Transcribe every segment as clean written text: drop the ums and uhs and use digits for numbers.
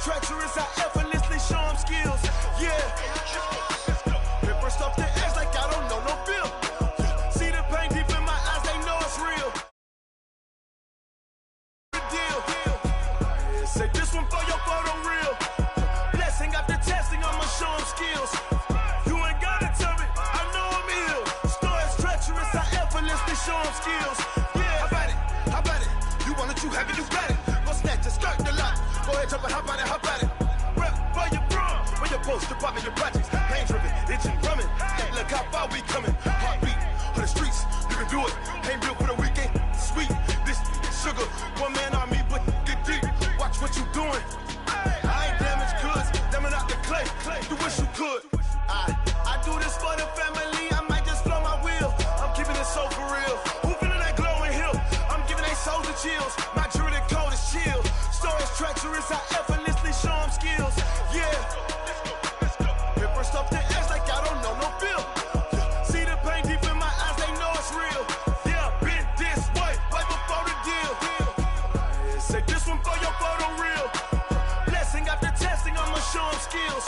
treacherous, I effortlessly show them skills. Yeah. Paper stuff the edge like I don't know no feel. See the pain deep in my eyes, they know it's real. Deal. Say this one for your photo real. Blessing after testing, I'ma show them skills. You ain't gotta tell me, I know I'm ill. Stories treacherous, I effortlessly show them skills. Yeah, how about it? You want it, you have it, you got it. Go snatch it, skirt the lot. Go ahead, jump it, how about it? Rep where you from, where you post, department, your projects. Pain driven, itching, drumming. Hey, look how far we coming. Heartbeat on the streets, you can do it. Ain't built for the weekend, sweet. This sugar, one man army, but get deep. Watch what you doing. I ain't damaged goods, damn out the clay. You wish you could. I do this for the family. I might just blow my wheel. I'm keeping it so for real. Who feeling that glowing hill? I'm giving they souls the chills. My jury the code is chill. Stories treacherous, I effortlessly show them skills. Yeah. Paper stuff the edge like I don't know no feel. See the pain deep in my eyes, they know it's real. Yeah, been this way, right before the deal. Say this one for your photo real. Blessing after testing, I'ma show them skills.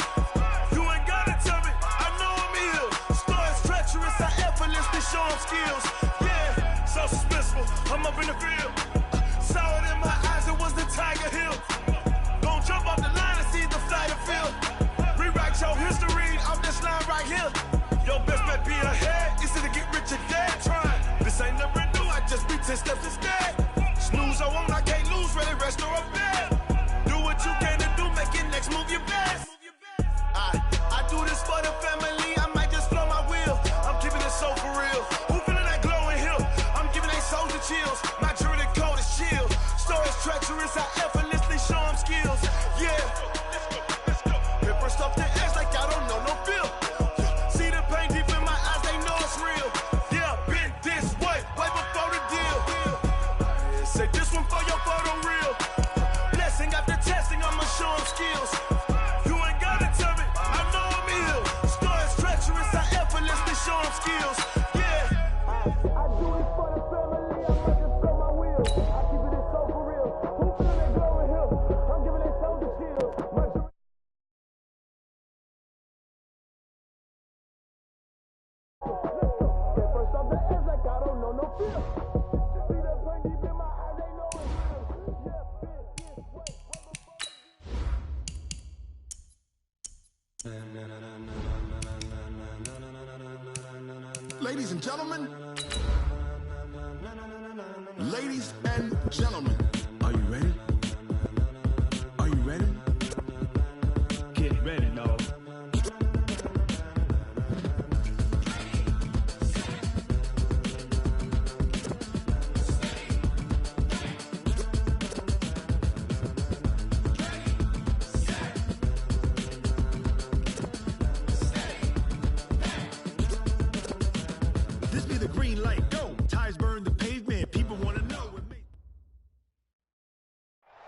You ain't gotta tell me, I know I'm ill. Stories treacherous, I effortlessly show them skills. Yeah, so suspenseful, I'm up in the field. Saw it in my eyes, it was the Tiger Hill. Don't jump off the line and see the flight of field. Rewrite your history off this line right here. Your best bet be ahead, it's to get rich or dead. Trying, this ain't never new, I just be 10 steps instead. Snooze, I won't, I can't lose, ready, rest or a bed. Do what you can to do, make it next move your best. I do this for the family, I might just blow my wheel. I'm keeping it so for real. Who feeling that glowing hill? I'm giving they souls the chills. My jury the code is chill. Stories treacherous, I effortlessly show them skills. Yeah. Paper stuff the edge like I don't know no feel. See the pain deep in my eyes, they know it's real. Yeah, been this way, way before the deal. Say this one for your photo real. Blessing after testing, I'ma show them skills. You ain't gotta tell me, I know I'm ill. Stories treacherous, I effortlessly show them skills. Yeah. I do this for the family, I might just blow my wheel. I keep it so for real. Who feeling that glowing hill? I'm giving they souls the chills. My jury first off the edge like I don't know no feel. See that pain deep in my eyes, they know it's real. Yeah, been this way, Ladies and gentlemen, ladies and gentlemen, are you ready? Are you ready? Get ready, no. This be the green light, go. Tires burn the pavement, people want to know what makes.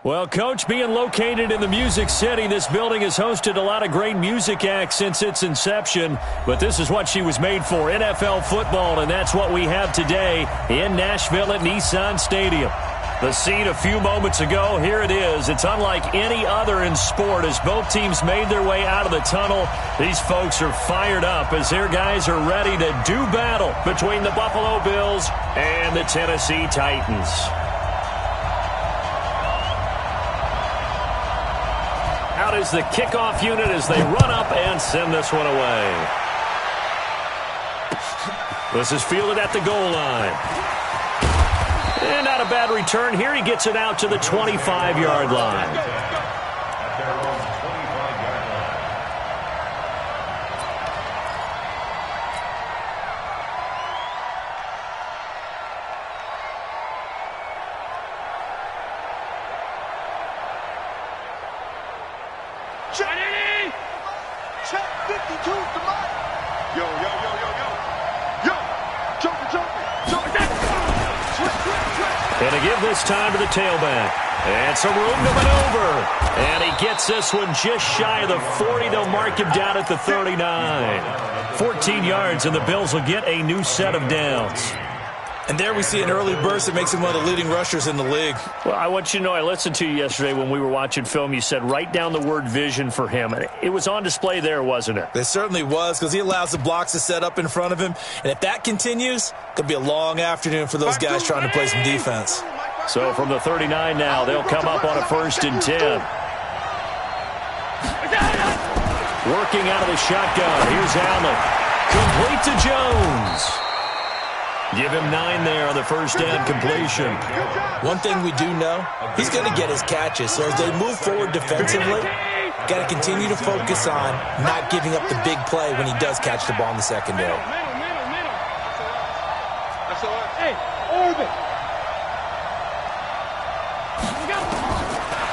Well, Coach, being located in the Music City, this building has hosted a lot of great music acts since its inception, but this is what she was made for, NFL football, and that's what we have today in Nashville at Nissan Stadium. The scene a few moments ago, here it is. It's unlike any other in sport as both teams made their way out of the tunnel. These folks are fired up as their guys are ready to do battle between the Buffalo Bills and the Tennessee Titans. Out is the kickoff unit as they run up and send this one away. This is fielded at the goal line. And not a bad return here. He gets it out to the 25-yard line. Check! Check 52 to Mike! Yo! And to give this time to the tailback. And some room to maneuver. And he gets this one just shy of the 40. They'll mark him down at the 39. 14 yards, and the Bills will get a new set of downs. And there we see an early burst that makes him one of the leading rushers in the league. Well, I want you to know, I listened to you yesterday when we were watching film. You said write down the word vision for him. And it was on display there, wasn't it? It certainly was, because he allows the blocks to set up in front of him. And if that continues, it could be a long afternoon for those guys trying to play some defense. So from the 39 now, they'll come up on a 1st and 10. Working out of the shotgun. Here's Allen. Complete to Jones. Give him 9 there on the first down completion. One thing we do know, he's going to get his catches. So as they move forward defensively, got to continue to focus on not giving up the big play when he does catch the ball in the secondary.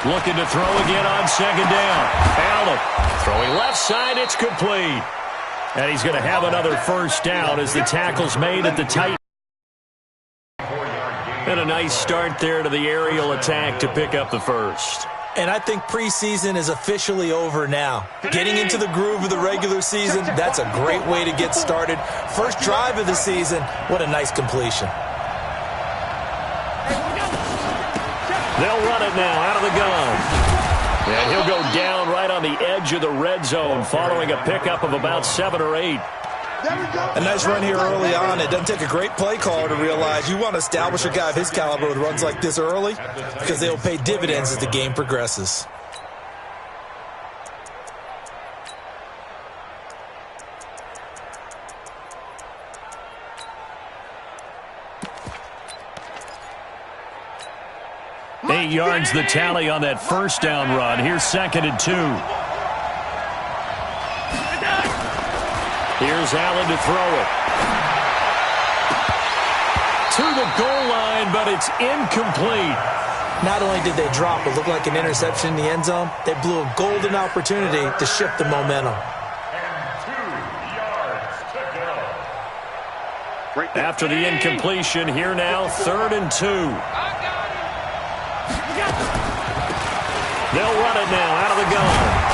Looking to throw again on 2nd down. Allen throwing left side. It's complete. And he's going to have another first down as the tackle's made at the tight. And a nice start there to the aerial attack to pick up the first. And I think preseason is officially over now. Getting into the groove of the regular season, that's a great way to get started. First drive of the season, what a nice completion. They'll run it now out of the gun. And he'll go down right on the edge of the red zone following a pickup of about 7 or 8. A nice run here early on. It doesn't take a great play caller to realize you want to establish a guy of his caliber with runs like this early because they'll pay dividends as the game progresses. Eight yards the tally on that first down run. Here's 2nd and 2. Here's Allen to throw it. To the goal line, but it's incomplete. Not only did they drop what looked like an interception in the end zone, they blew a golden opportunity to shift the momentum. After the incompletion, here now, 3rd and 2. They'll run it now out of the gun.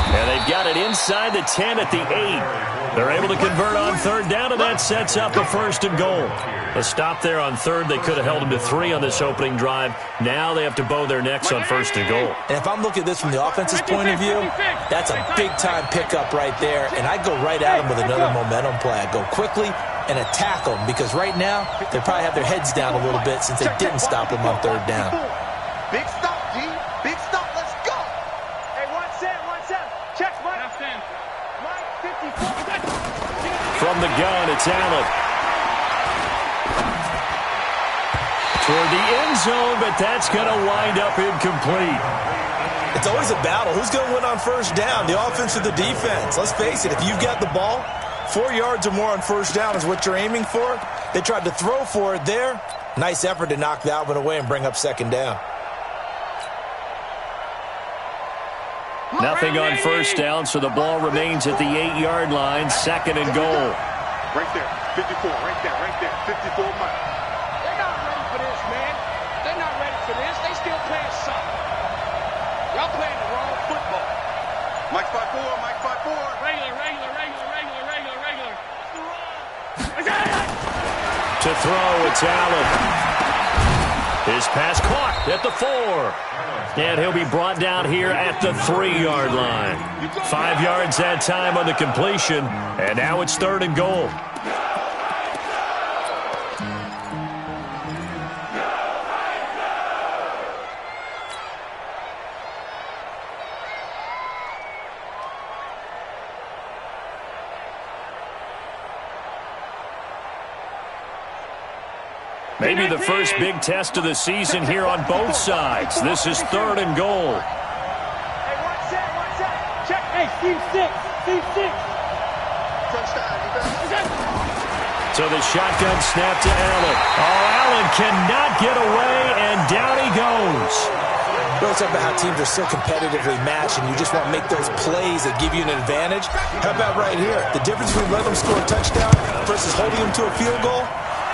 And they've got it inside the 10 at the 8. They're able to convert on 3rd down, and that sets up a 1st and goal. A stop there on 3rd. They could have held them to 3 on this opening drive. Now they have to bow their necks on 1st and goal. And if I'm looking at this from the offense's point of view, that's a big-time pickup right there. And I go right at them with another momentum play. I go quickly and attack them because right now they probably have their heads down a little bit since they didn't stop them on 3rd down. Big stop, G. Big stop. Let's go. Hey, 1-7. Check, Mike. Mike, 54. From the gun, it's Allen. Toward the end zone, but that's going to wind up incomplete. It's always a battle. Who's going to win on 1st down, the offense or the defense? Let's face it, if you've got the ball, 4 yards or more on 1st down is what you're aiming for. They tried to throw for it there. Nice effort to knock that one away and bring up 2nd down. Nothing on 1st down, so the ball remains at the 8-yard line, 2nd and goal. Right there, 54, right there, 54 Mike. They're not ready for this, man. They're not ready for this. They still playing soccer. Y'all playing the wrong football. Mike 5-4, Mike 5-4. Regular. To throw, it's Allen. His pass caught at the 4. And he'll be brought down here at the 3-yard line. 5 yards that time on the completion. And now it's 3rd and goal. Maybe the first big test of the season here on both sides. This is 3rd and goal. Hey, 1-7. Check. Hey, Steve 6. So the shotgun snap to Allen. Oh, Allen cannot get away, and down he goes. We always talk about how teams are so competitively matched, and you just want to make those plays that give you an advantage. How about right here? The difference between letting them score a touchdown versus holding them to a field goal?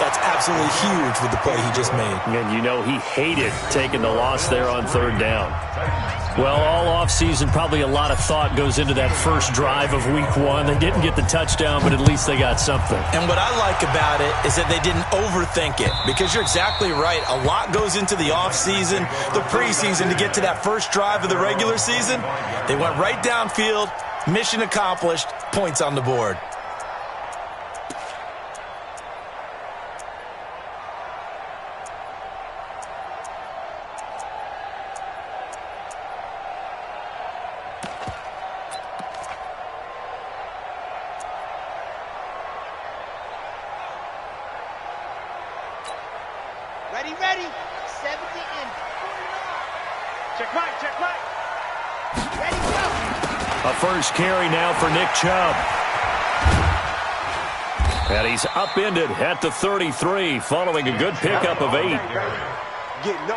That's absolutely huge with the play he just made. And you know he hated taking the loss there on 3rd down. Well, all offseason, probably a lot of thought goes into that first drive of week one. They didn't get the touchdown, but at least they got something. And what I like about it is that they didn't overthink it, because you're exactly right. A lot goes into the offseason, the preseason, to get to that first drive of the regular season. They went right downfield, mission accomplished, points on the board. Ready. 70 and 49. Check right. Ready, go. A first carry now for Nick Chubb. And he's upended at the 33, following a good pickup of 8.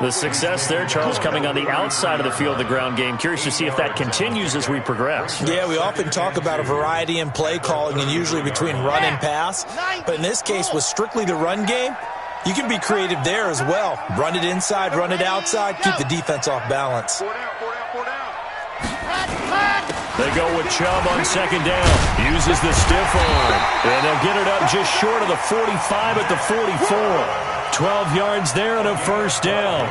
The success there, Charles, coming on the outside of the field, the ground game. Curious to see if that continues as we progress. Yeah, we often talk about a variety in play calling, and usually between run and pass. But in this case, with strictly the run game, you can be creative there as well. Run it inside, run it outside, keep the defense off balance. They go with Chubb on second down. Uses the stiff arm. And they'll get it up just short of the 45 at the 44. 12 yards there and a first down.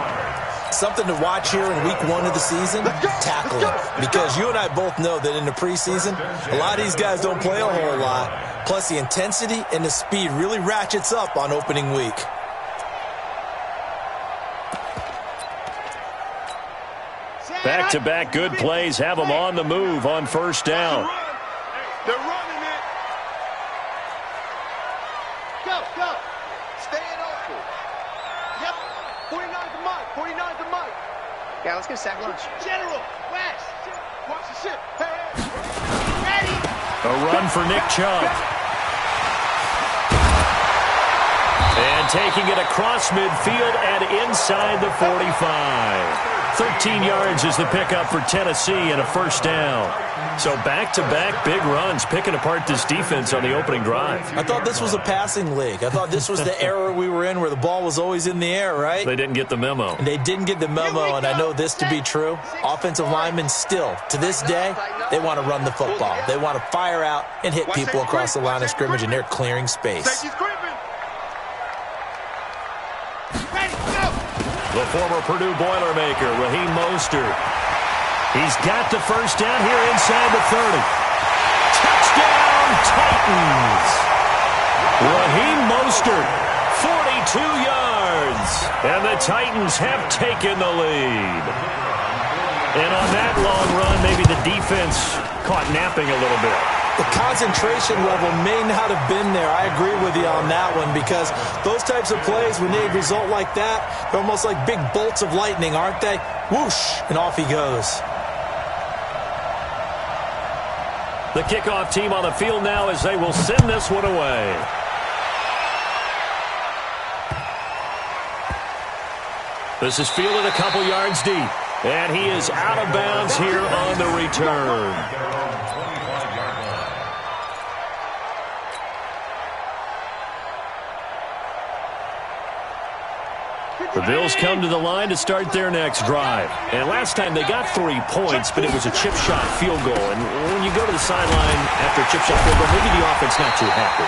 Something to watch here in week one of the season, tackling. Because you and I both know that in the preseason, a lot of these guys don't play a whole lot. Plus the intensity and the speed really ratchets up on opening week. Back-to-back good plays have them on the move on first down. They're running it. Go. Staying open. Yep. 49 to Mike. Yeah, let's get a sack lunch. General, West. Watch the ship. Hey. Ready. A run for Nick Chubb. And taking it across midfield and inside the 45. 13 yards is the pickup for Tennessee and a first down. So back-to-back big runs, picking apart this defense on the opening drive. I thought this was a passing league. I thought this was the era we were in where the ball was always in the air, right? They didn't get the memo. They didn't get the memo, and I know this to be true. Offensive linemen still, to this day, they want to run the football. They want to fire out and hit people across the line of scrimmage, and they're clearing space. The former Purdue Boilermaker, Raheem Mostert. He's got the first down here inside the 30. Touchdown, Titans! Raheem Mostert, 42 yards. And the Titans have taken the lead. And on that long run, maybe the defense caught napping a little bit. The concentration level may not have been there. I agree with you on that one, because those types of plays, when they result like that, they're almost like big bolts of lightning, aren't they? Whoosh, and off he goes. The kickoff team on the field now as they will send this one away. This is fielded a couple yards deep, and he is out of bounds here on the return. The Bills come to the line to start their next drive. And last time they got 3 points, but it was a chip shot field goal. And when you go to the sideline after a chip shot field goal, maybe the offense not too happy.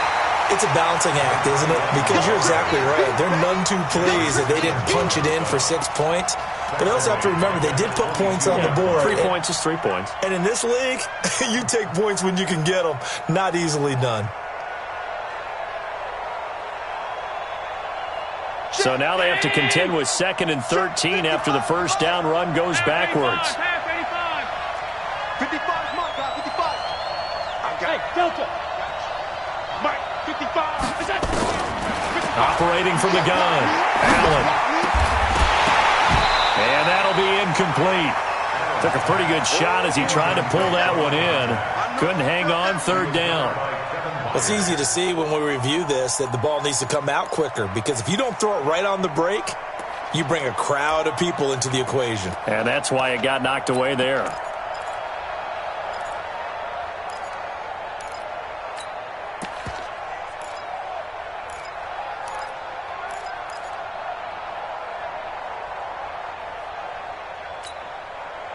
It's a balancing act, isn't it? Because you're exactly right. They're none too pleased that they didn't punch it in for 6 points. But they also have to remember they did put points on the board. 3 points is 3 points. And in this league, you take points when you can get them. Not easily done. So now they have to contend with 2nd and 13 after the first down run goes backwards. 55, Mike, 55. Hey, Delta. Mike, 55. Operating from the gun. Allen. And that'll be incomplete. Took a pretty good shot as he tried to pull that one in. Couldn't hang on, 3rd down. It's easy to see when we review this that the ball needs to come out quicker, because if you don't throw it right on the break, you bring a crowd of people into the equation. And that's why it got knocked away there.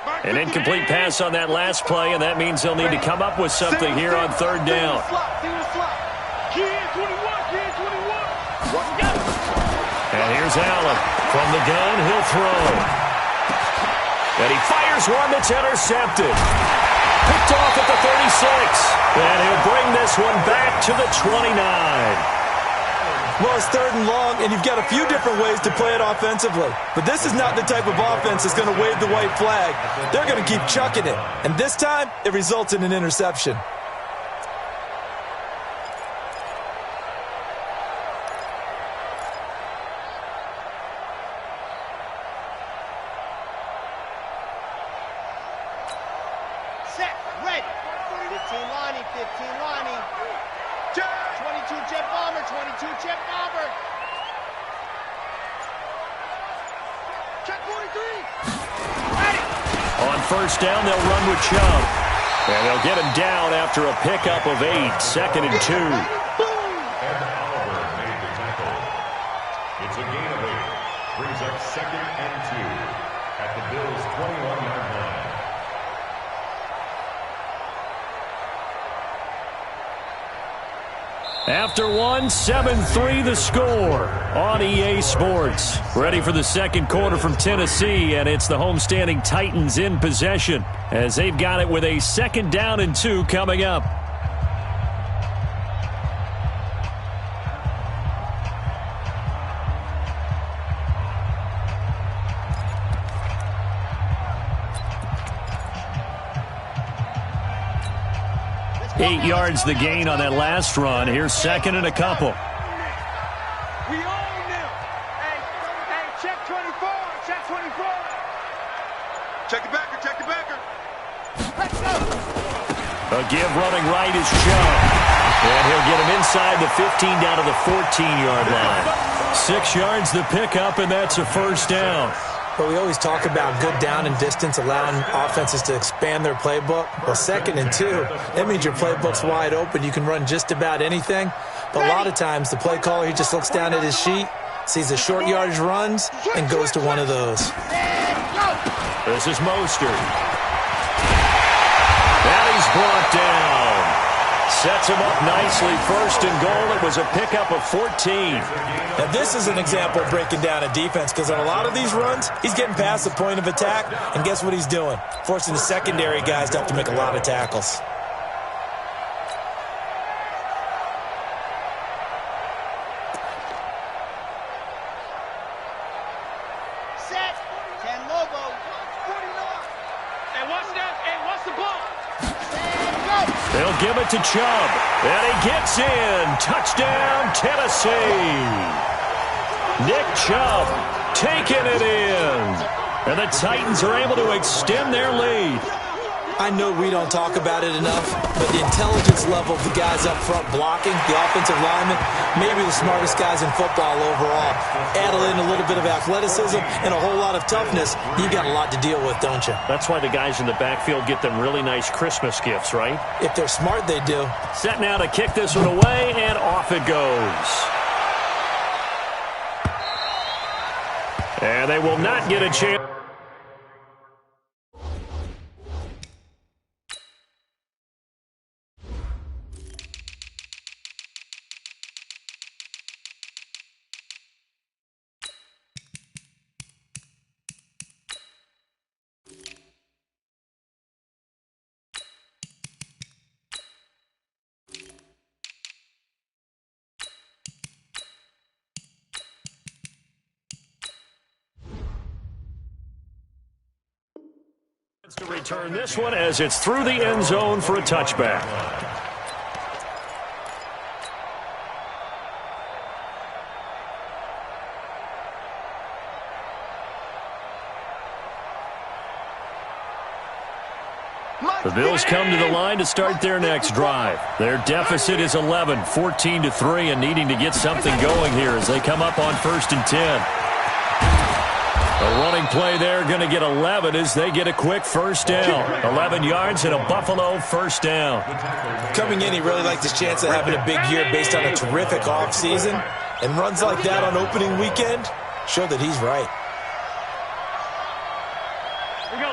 Mike, An incomplete pass on that last play, and that means they'll need to come up with something here on third down. And here's Allen. From the gun, he'll throw. And he fires one that's intercepted. Picked off at the 36. And he'll bring this one back to the 29. Well, it's third and long, and you've got a few different ways to play it offensively. But this is not the type of offense that's going to wave the white flag. They're going to keep chucking it. And this time, it results in an interception. Set, ready. 15 lining, 15 lining. 22 jet bomber, 22 jet bomber. Check 43. Ready. On first down, they'll run with Chubb. And they'll get him down after a pickup of 8, 2nd and 2. And Oliver made the tackle. It's a gain of 8. Brings up 2nd and 2 at the Bills' 21-yard line. After one, 7-3 the score on EA Sports. Ready for the second quarter from Tennessee, and it's the homestanding Titans in possession as they've got it with a 2nd down and 2 coming up. Eight yards the gain on that last run. Here's 2nd and a couple. We own them. Hey, check 24. Check 24. Check the backer, check the backer. Let's go. A give running right is Chubb. And he'll get him inside the 15 down to the 14-yard line. 6 yards the pickup, and that's a first down. But we always talk about good down and distance, allowing offenses to expand their playbook. Well, 2nd and 2, that means your playbook's wide open. You can run just about anything. But a lot of times, the play caller, he just looks down at his sheet, sees the short yardage runs, and goes to one of those. This is Mostert. And he's brought down. Sets him up nicely. 1st and goal. It was a pickup of 14. Now, this is an example of breaking down a defense, because on a lot of these runs, he's getting past the point of attack, and guess what he's doing? Forcing the secondary guys to have to make a lot of tackles. Set. 10 Lobo. 49. Hey, what's that? Hey, what's the ball? They'll give it to Chubb. And he gets in. Touchdown, Tennessee. Nick Chubb taking it in. And the Titans are able to extend their lead. I know we don't talk about it enough, but the intelligence level of the guys up front blocking, the offensive linemen, maybe the smartest guys in football overall. Add in a little bit of athleticism and a whole lot of toughness, you got a lot to deal with, don't you? That's why the guys in the backfield get them really nice Christmas gifts, right? If they're smart, they do. Set now to kick this one away, and off it goes. And they will not get a chance. To return this one as it's through the end zone for a touchback. The Bills come to the line to start their next drive. Their deficit is 11, 14-3, and needing to get something going here as they come up on 1st and 10. A running play there, going to get 11 as they get a quick first down. 11 yards and a Buffalo first down. Coming in, he really liked his chance of having a big year based on a terrific offseason. And runs like that on opening weekend show that he's right. Here we go.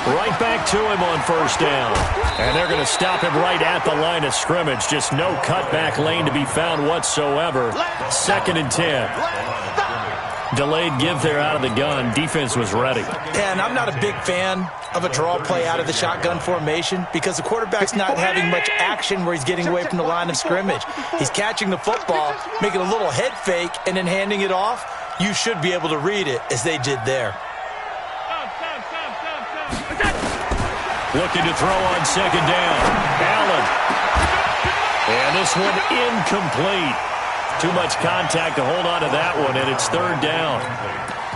Right back to him on first down. And they're going to stop him right at the line of scrimmage. Just no cutback lane to be found whatsoever. 2nd and 10. Delayed give there out of the gun. Defense was ready. And I'm not a big fan of a draw play out of the shotgun formation because the quarterback's not having much action where he's getting away from the line of scrimmage. He's catching the football, making a little head fake, and then handing it off. You should be able to read it as they did there. Looking to throw on 2nd down. Allen. And this one incomplete. Too much contact to hold on to that one, and it's 3rd down.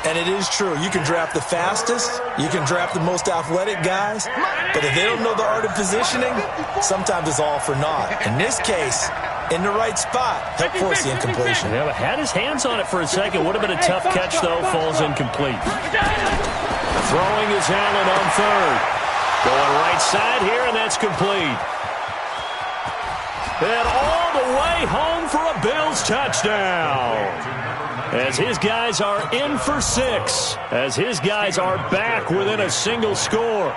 And it is true. You can draft the fastest. You can draft the most athletic guys. But if they don't know the art of positioning, sometimes it's all for naught. In this case, in the right spot, help force the incompletion. Yeah, but had his hands on it for a second. Would have been a tough catch, though. Falls incomplete. Throwing is Allen on 3rd. Going right side here, and that's complete. And all the way home for a Bills touchdown. As his guys are in for 6. As his guys are back within a single score.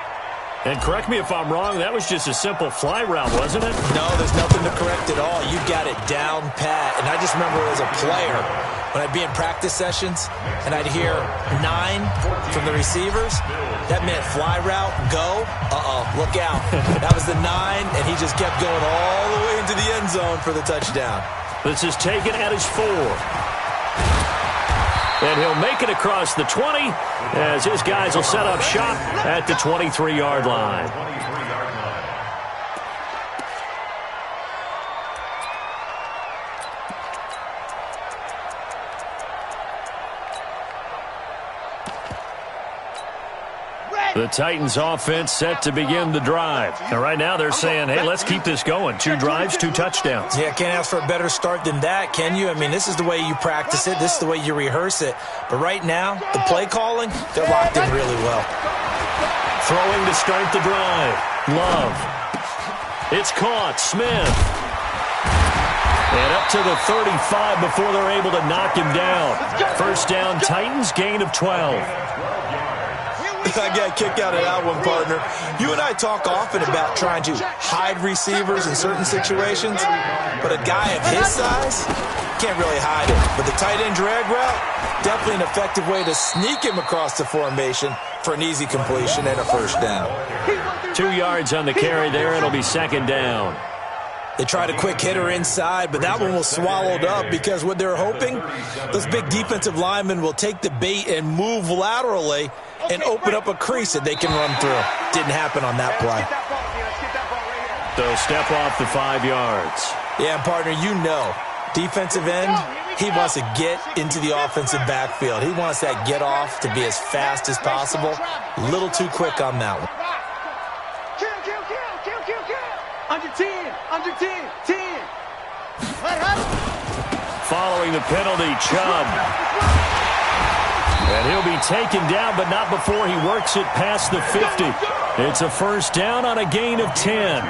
And correct me if I'm wrong, that was just a simple fly route, wasn't it? No, there's nothing to correct at all. You got it down pat. And I just remember as a player, when I'd be in practice sessions and I'd hear 9 from the receivers, that meant fly route, go, look out. That was the 9, and he just kept going all the way into the end zone for the touchdown. This is taken at his 4. And he'll make it across the 20 as his guys will set up shop at the 23-yard line. The Titans offense set to begin the drive. And right now they're saying, hey, let's keep this going. 2 drives, 2 touchdowns. Yeah, can't ask for a better start than that, can you? I mean, this is the way you practice it. This is the way you rehearse it. But right now, the play calling, they're locked in really well. Throwing to start the drive. Love. It's caught. Smith. And up to the 35 before they're able to knock him down. First down, Titans, gain of 12. I got a kick out of that one, partner. You and I talk often about trying to hide receivers in certain situations, but a guy of his size can't really hide it. But the tight end drag route, definitely an effective way to sneak him across the formation for an easy completion and a first down. 2 yards on the carry there. It'll be 2nd down. They tried a quick hitter inside, but that one was swallowed up because what they're hoping, those big defensive linemen will take the bait and move laterally and open up a crease that they can run through. Didn't happen on that play. They'll step off the 5 yards. Yeah, partner, you know, defensive end, he wants to get into the offensive backfield. He wants that get off to be as fast as possible. A little too quick on that one. Under 10, under 10, 10. Following the penalty, Chubb. And he'll be taken down, but not before he works it past the 50. It's a first down on a gain of 10.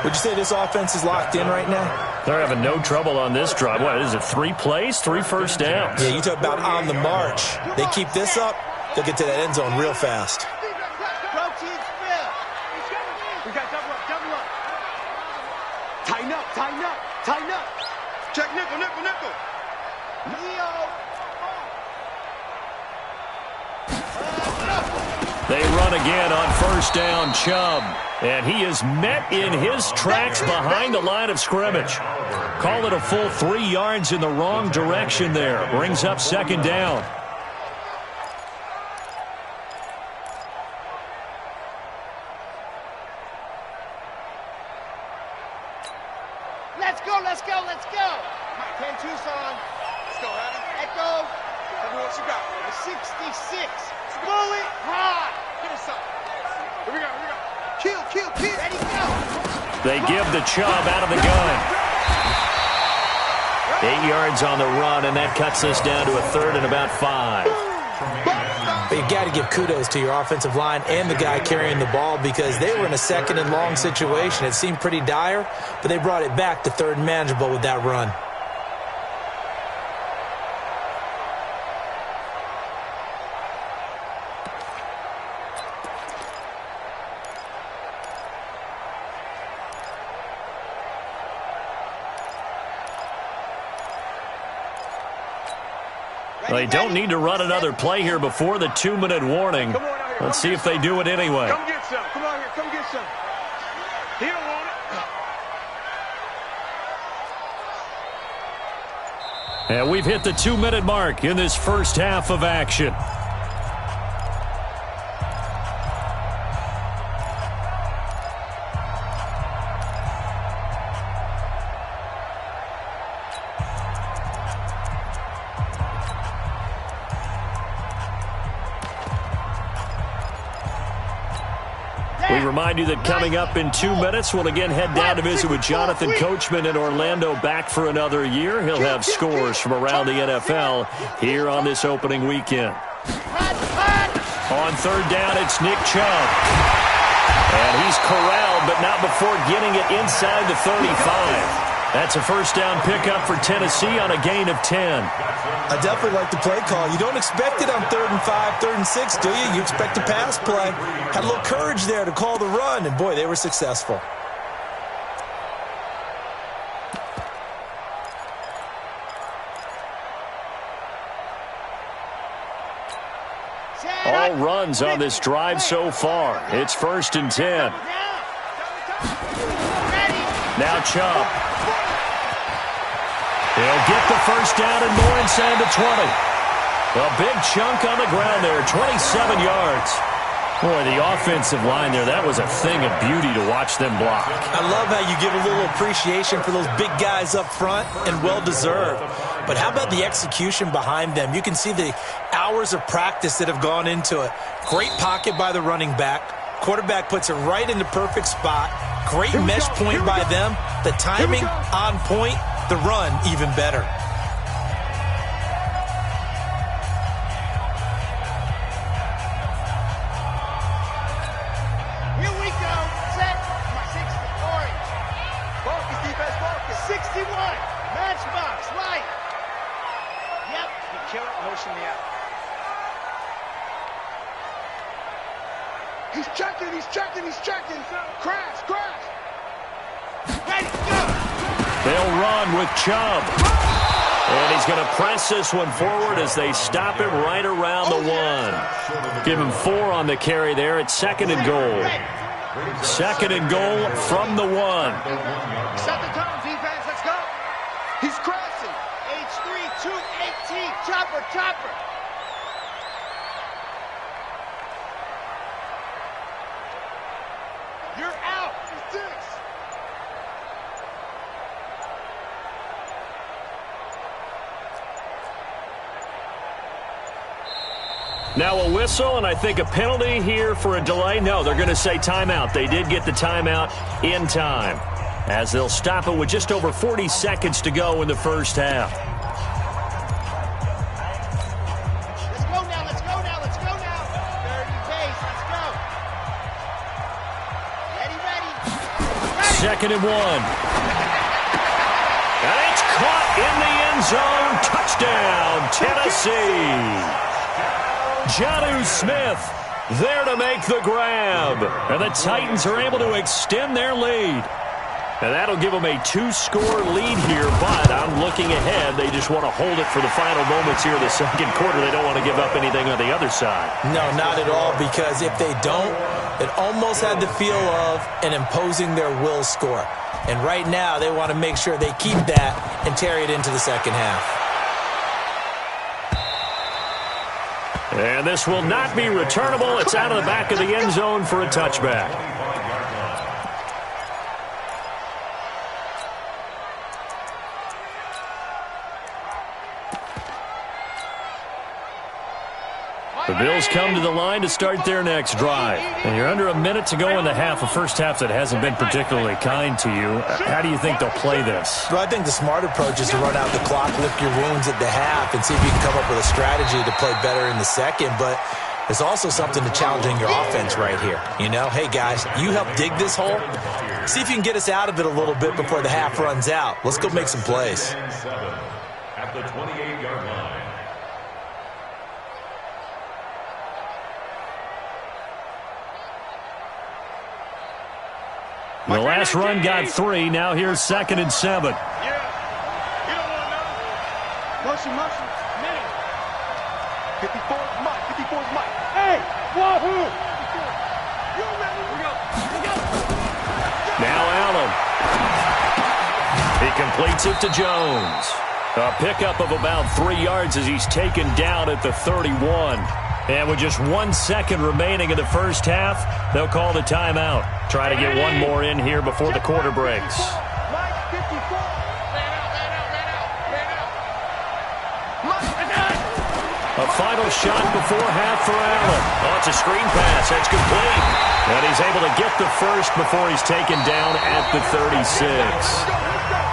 Would you say this offense is locked in right now? They're having no trouble on this drive. What is it, 3 plays, 3 first downs? Yeah, you talk about on the march. They keep this up, they'll get to that end zone real fast. Tighten up, tighten up, tighten up. Check nickel, nickel, nickel. They run again on first down, Chubb. And he is met in his tracks behind the line of scrimmage. Call it a full 3 yards in the wrong direction there. Brings up 2nd down. Let's go, let's go, let's go. 10 Tucson. Let's go, Adam. Echo. Tell me what you got. 66. Blow it hard. Give us something. Here we go, here we go. Kill, kill, kill. Ready, go. They give the Chubb out of the gun. 8 yards on the run, and that cuts us down to a 3rd and about 5. But you got to give kudos to your offensive line and the guy carrying the ball because they were in a 2nd and long situation. It seemed pretty dire, but they brought it back to 3rd and manageable with that run. They don't need to run another play here before the 2-minute warning. Let's see if they do it anyway. Come get some. Come on here. Come get some. He don't want it. And we've hit the 2-minute mark in this first half of action. We remind you that coming up in 2 minutes, we'll again head down to visit with Jonathan Coachman in Orlando, back for another year. He'll have scores from around the NFL here on this opening weekend. On third down, it's Nick Chubb. And he's corralled, but not before getting it inside the 35. That's a first down pickup for Tennessee on a gain of 10. I definitely like the play call. You don't expect it on 3rd and 5, 3rd and 6, do you? You expect a pass play. Had a little courage there to call the run, and boy, they were successful. All runs on this drive so far. It's 1st and 10. Now Chubb. He'll get the first down and more inside the 20. A big chunk on the ground there, 27 yards. Boy, the offensive line there, that was a thing of beauty to watch them block. I love how you give a little appreciation for those big guys up front, and well-deserved. But how about the execution behind them? You can see the hours of practice that have gone into it. Great pocket by the running back. Quarterback puts it right in the perfect spot. Great mesh point by them. The timing on point. The run even better. Here we go. Set. 60 orange. Focus, defense, focus. 61. Matchbox, right. Yep. You kill it, motion me out. He's checking. He's checking. He's checking. Crash. Crash. Ready, go. They'll run with Chubb. And he's going to press this one forward as they stop him right around the 1. Give him 4 on the carry there. It's 2nd and goal. 2nd and goal from the 1. Set the tone, defense. Let's go. He's crashing. H3, 218. Chopper, chopper. You're out. It's this. Now a whistle, and I think a penalty here for a delay. No, they're going to say timeout. They did get the timeout in time, as they'll stop it with just over 40 seconds to go in the first half. Let's go now, let's go now, let's go now. 30 pace, let's go. Ready, ready. 2nd and 1. And it's caught in the end zone. Touchdown, Tennessee. Jonnu Smith there to make the grab. And the Titans are able to extend their lead. And that'll give them a 2-score lead here, but I'm looking ahead. They just want to hold it for the final moments here of the 2nd quarter. They don't want to give up anything on the other side. No, not at all, because if they don't, it almost had the feel of an imposing their will score. And right now, they want to make sure they keep that and carry it into the 2nd half. And this will not be returnable. It's out of the back of the end zone for a touchback. The Bills come to the line to start their next drive. And you're under a minute to go in the half, a first half that hasn't been particularly kind to you. How do you think they'll play this? Well, I think the smart approach is to run out the clock, lick your wounds at the half, and see if you can come up with a strategy to play better in the 2nd. But there's also something to challenging your offense right here. You know, hey, guys, you help dig this hole. See if you can get us out of it a little bit before the half runs out. Let's go make some plays. At the 28-yard line. The last run got 3. Now here's 2nd and 7. Yeah. You don't want to know. Motion, motion. Minute. 54's Mike. 54's Mike. Hey, wahoo! You ready? We go. Now Allen. He completes it to Jones. A pickup of about 3 yards as he's taken down at the 31. And with just 1 second remaining in the first half, they'll call the timeout. Try to get one more in here before the quarter breaks. Mike, 54. A final shot before half for Allen. Oh, it's a screen pass. That's complete. And he's able to get the first before he's taken down at the 36.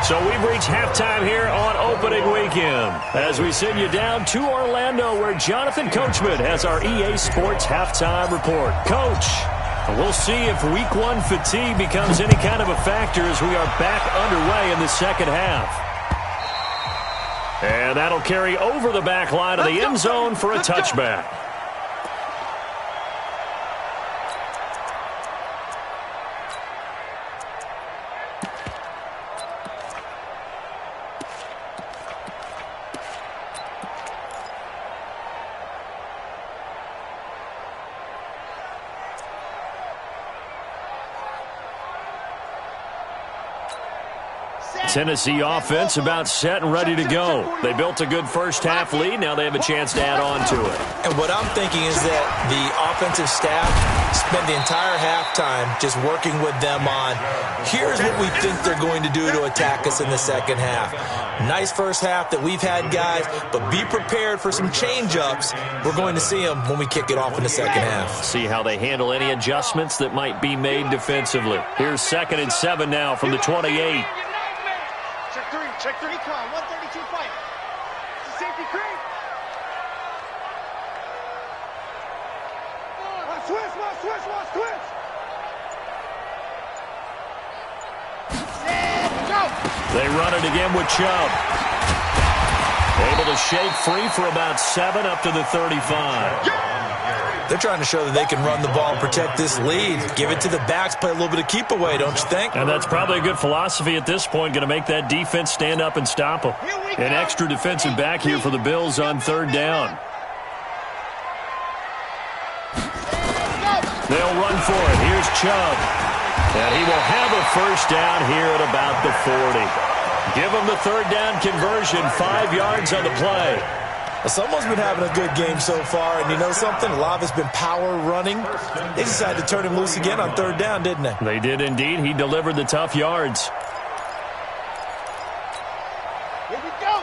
So we've reached halftime here on opening weekend as we send you down to Orlando where Jonathan Coachman has our EA Sports halftime report. Coach, we'll see if week 1 fatigue becomes any kind of a factor as we are back underway in the second half. And that'll carry over the back line of the end zone for a touchback. Tennessee offense about set and ready to go. They built a good first half lead. Now they have a chance to add on to it. And what I'm thinking is that the offensive staff spent the entire halftime just working with them on, here's what we think they're going to do to attack us in the second half. Nice first half that we've had, guys, but be prepared for some change-ups. We're going to see them when we kick it off in the second half. See how they handle any adjustments that might be made defensively. Here's 2nd and 7 now from the 28. Check three. Recon, 132 fight. It's a safety creep. Watch switch. Go. They run it again with Chubb. Able to shake free for about 7 up to the 35. They're trying to show that they can run the ball and protect this lead. Give it to the backs, play a little bit of keep away, don't you think? And that's probably a good philosophy at this point, going to make that defense stand up and stop them. An extra defensive back here for the Bills on 3rd down. They'll run for it. Here's Chubb. And he will have a first down here at about the 40. Give him the 3rd down conversion, 5 yards on the play. Well, someone's been having a good game so far, and you know something? A lot of it's been power running. They decided to turn him loose again on 3rd down, didn't they? They did indeed. He delivered the tough yards. Here we go.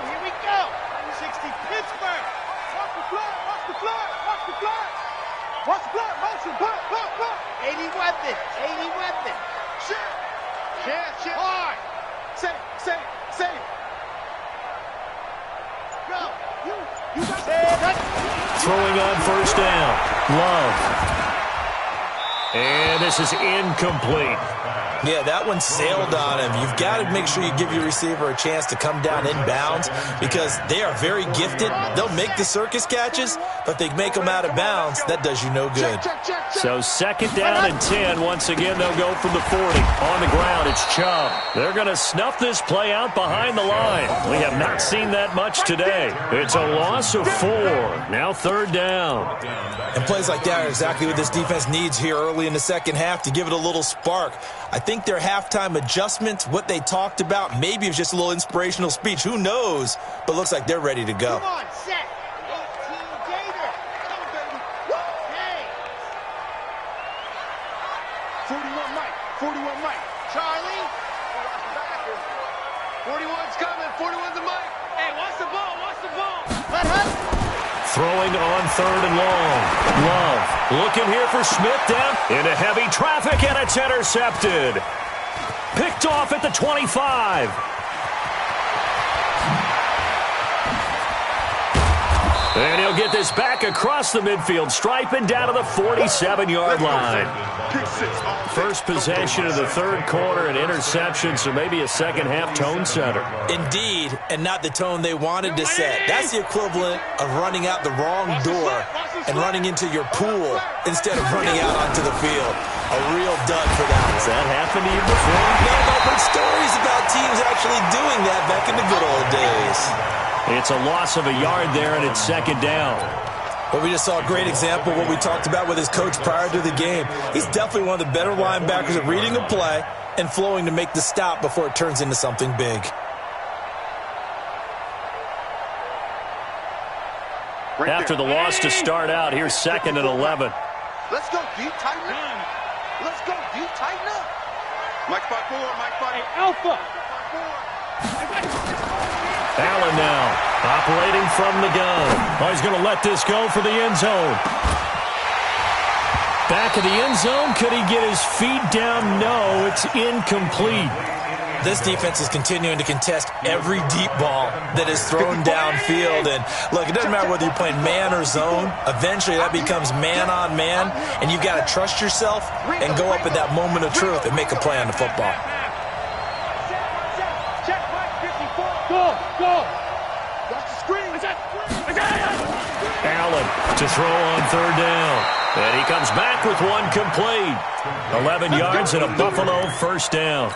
60 Pittsburgh. Watch the fly. Motion. 80 weapon. Shit. Hard. Safe. Go. You got it. Throwing on 1st down. Love. And this is incomplete. Yeah, that one sailed on him. You've got to make sure you give your receiver a chance to come down inbounds because they are very gifted. They'll make the circus catches, but they make them out of bounds. That does you no good. So 2nd down and 10. Once again, they'll go from the 40. On the ground, it's Chubb. They're going to snuff this play out behind the line. We have not seen that much today. It's a loss of 4. Now 3rd down. And plays like that are exactly what this defense needs here early in the second half to give it a little spark. I think their halftime adjustments, what they talked about, maybe it was just a little inspirational speech. Who knows? But looks like they're ready to go. Come on, set. 18 Gator. Come, baby. Hey. 41 Mike. Charlie. 41's coming. 41's a Mike. Hey, watch the ball. Throwing on 3rd and long. Love looking here for Smith down into heavy traffic, and it's intercepted. Picked off at the 25. And he'll get this back across the midfield stripe and down to the 47-yard line. First possession of the 3rd quarter, an interception, so maybe a second-half tone setter. Indeed, and not the tone they wanted to set. That's the equivalent of running out the wrong door and running into your pool instead of running out onto the field. A real dud for that. Has that happened to you before? No, but I've heard stories about teams actually doing that back in the good old days. It's a loss of a yard there, and it's 2nd down. But we just saw a great example of what we talked about with his coach prior to the game. He's definitely one of the better linebackers at reading a play and flowing to make the stop before it turns into something big. After the loss to start out, here's 2nd and 11. Let's go, D. Tighten up. Let's go, D. Tighten up. Mike 5-4, Mike 5. Hey, Alpha. Allen now operating from the gun. Oh, he's going to let this go for the end zone. Back of the end zone. Could he get his feet down? No, it's incomplete. This defense is continuing to contest every deep ball that is thrown downfield. And, look, it doesn't matter whether you're playing man or zone. Eventually, that becomes man-on-man, and you've got to trust yourself and go up at that moment of truth and make a play on the football. Go. Watch the screen. Allen to throw on 3rd down. And he comes back with one complete. 11 yards and a Buffalo first down.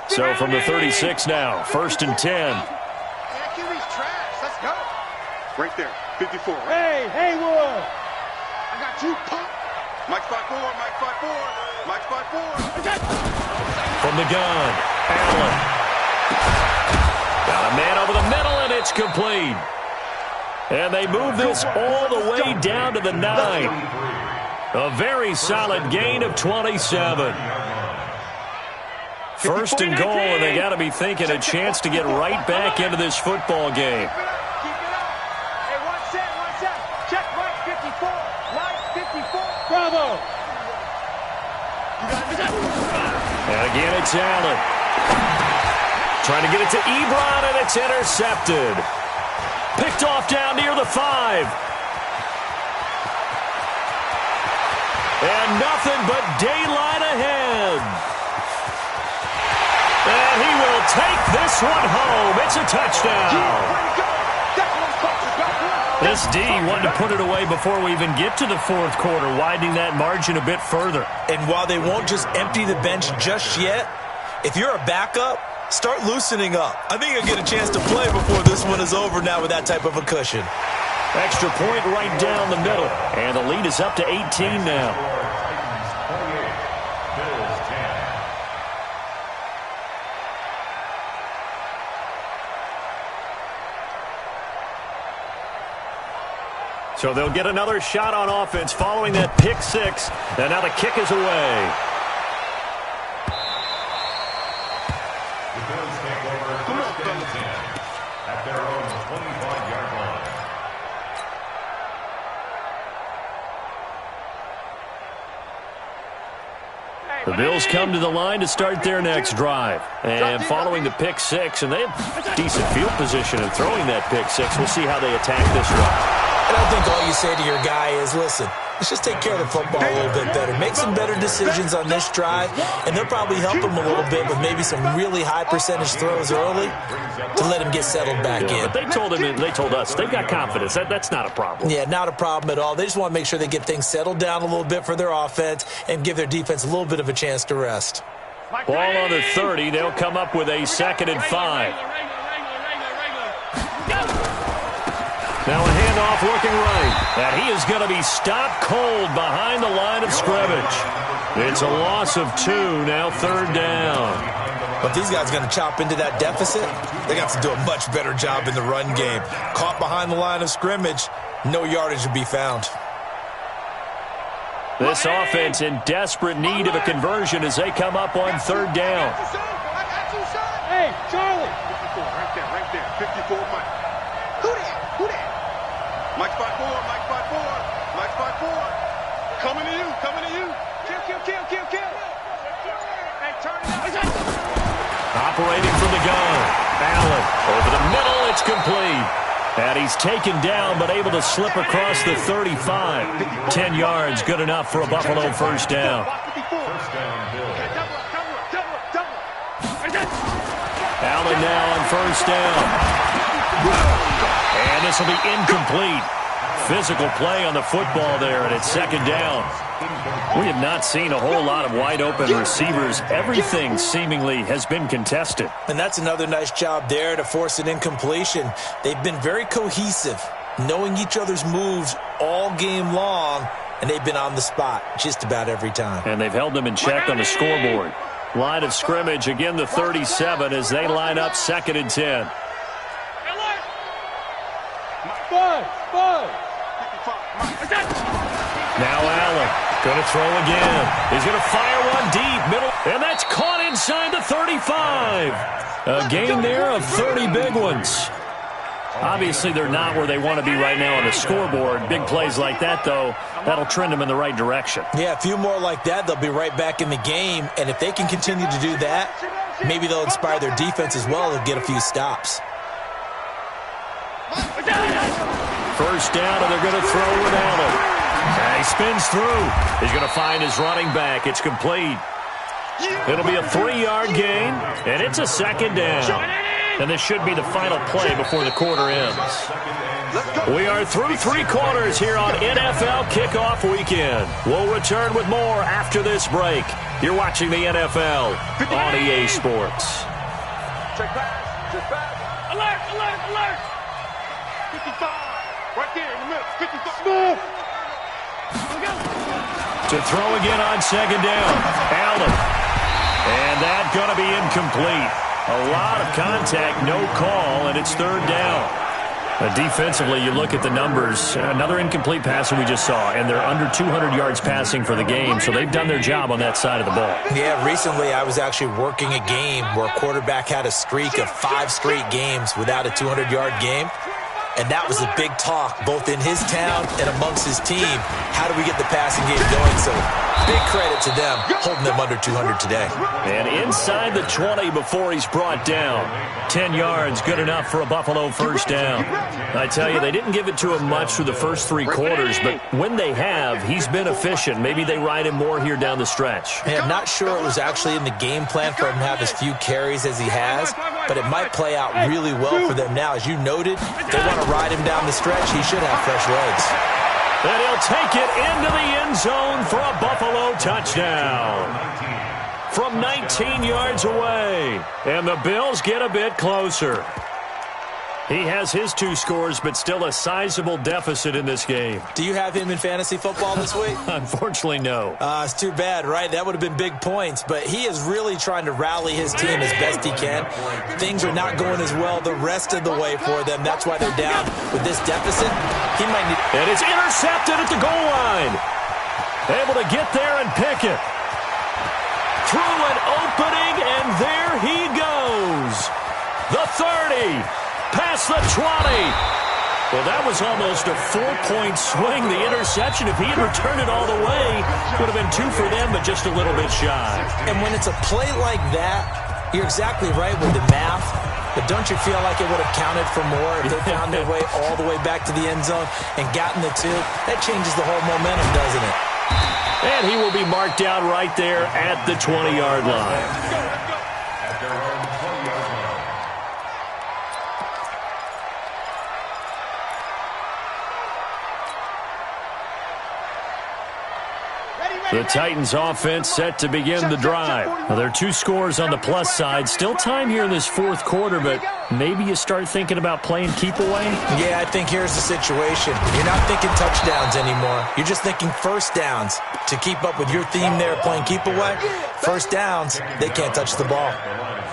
So from the 36 now, 1st and 10. Let's go. Right there, 54. Right? Hey, Haywood. I got you, punk. Mike 5-4, Mike 5-4, Mike 5-4. From the gun, Allen. Got a man over the middle, and it's complete. And they move this all the way down to the 9. A very solid gain of 27. 1st and goal, and they got to be thinking a chance to get right back into this football game. Keep it up. Hey, one set. Check Mike 54. Mike 54. Bravo. And again, it's Allen. Trying to get it to Ebron, and it's intercepted. Picked off down near the 5. And nothing but daylight ahead. And he will take this one home. It's a touchdown. This D wanted to put it away before we even get to the 4th quarter, widening that margin a bit further. And while they won't just empty the bench just yet, if you're a backup, start loosening up. I think you'll get a chance to play before this one is over now with that type of a cushion. Extra point right down the middle. And the lead is up to 18 now. So they'll get another shot on offense following that pick 6. And now the kick is away. The Bills take over 1st and 10 at their own 25-yard line. The Bills come to the line to start their next drive. And following the pick 6, and they have decent field position in throwing that pick 6. We'll see how they attack this one. And I think all you say to your guy is, listen, let's just take care of the football a little bit better. Make some better decisions on this drive, and they'll probably help him a little bit with maybe some really high percentage throws early to let him get settled back in. But they told us they've got confidence. That's not a problem. Yeah, not a problem at all. They just want to make sure they get things settled down a little bit for their offense and give their defense a little bit of a chance to rest. Ball on the 30. They'll come up with a 2nd and 5. Now a handoff looking right. And he is going to be stopped cold behind the line of scrimmage. It's a loss of 2, now 3rd down. But these guys are going to chop into that deficit. They got to do a much better job in the run game. Caught behind the line of scrimmage, no yardage to be found. This offense in desperate need of a conversion as they come up on 3rd down. Hey, Charlie. 54, right there, 54, Mike. Who that? Mike 5-4, Mike 5-4, Mike 5-4. Coming to you. Kill. Hey, turn it up. Operating from the gun. Allen over the middle. It's complete. And he's taken down but able to slip across the 35. 10 yards, good enough for a Buffalo first down. Allen now on first down. And this will be incomplete. Physical play on the football there, and it's second down. We have not seen a whole lot of wide-open receivers. Everything seemingly has been contested. And that's another nice job there to force an incompletion. They've been very cohesive, knowing each other's moves all game long, and they've been on the spot just about every time. And they've held them in check on the scoreboard. Line of scrimmage, again the 37 as they line up 2nd and 10. Now Allen, going to throw again. He's going to fire one deep, middle, and that's caught inside the 35. A gain there of 30 big ones. Obviously, they're not where they want to be right now on the scoreboard. Big plays like that, though, that'll trend them in the right direction. Yeah, a few more like that, they'll be right back in the game. And if they can continue to do that, maybe they'll inspire their defense as well and get a few stops. First down, and they're going to throw with Allen. And he spins through. He's going to find his running back. It's complete. It'll be a 3-yard gain, and it's a second down. And this should be the final play before the quarter ends. We are through 3 quarters here on NFL Kickoff Weekend. We'll return with more after this break. You're watching the NFL on EA Sports. Check back. Alert, alert, alert. 55. Right there in the middle. 55. Move. To throw again on second down. Allen. And that's going to be incomplete. A lot of contact, no call, and it's 3rd down. Defensively, you look at the numbers. Another incomplete passer we just saw, and they're under 200 yards passing for the game, so they've done their job on that side of the ball. Yeah, recently I was actually working a game where a quarterback had a streak of 5 straight games without a 200-yard game. And that was a big talk, both in his town and amongst his team. How do we get the passing game going? So big credit to them, holding them under 200 today. And inside the 20 before he's brought down. 10 yards, good enough for a Buffalo first down. I tell you, they didn't give it to him much through the first 3 quarters, but when they have, he's been efficient. Maybe they ride him more here down the stretch. Hey, I'm not sure it was actually in the game plan for him to have as few carries as he has, but it might play out really well for them now. As you noted, they want to ride him down the stretch. He should have fresh legs. And he'll take it into the end zone for a Buffalo touchdown from 19 yards away. And the Bills get a bit closer. He has his 2 scores, but still a sizable deficit in this game. Do you have him in fantasy football this week? Unfortunately, no. It's too bad, right? That would have been big points, but he is really trying to rally his team as best he can. Things are not going as well the rest of the way for them. That's why they're down with this deficit. He might need... And it's intercepted at the goal line. Able to get there and pick it. Through an opening, and there he goes. The 30. Past the 20. Well, that was almost a 4-point swing, the interception. If he had returned it all the way, would have been 2 for them, but just a little bit shy. And when it's a play like that, you're exactly right with the math, but don't you feel like it would have counted for more if they found their way all the way back to the end zone and gotten the 2? That changes the whole momentum, doesn't it? And he will be marked down right there at the 20-yard line. The Titans offense set to begin the drive. Now, there are 2 scores on the plus side. Still time here in this 4th quarter, but maybe you start thinking about playing keep away? Yeah, I think here's the situation. You're not thinking touchdowns anymore. You're just thinking first downs. To keep up with your theme there, playing keep away, first downs, they can't touch the ball.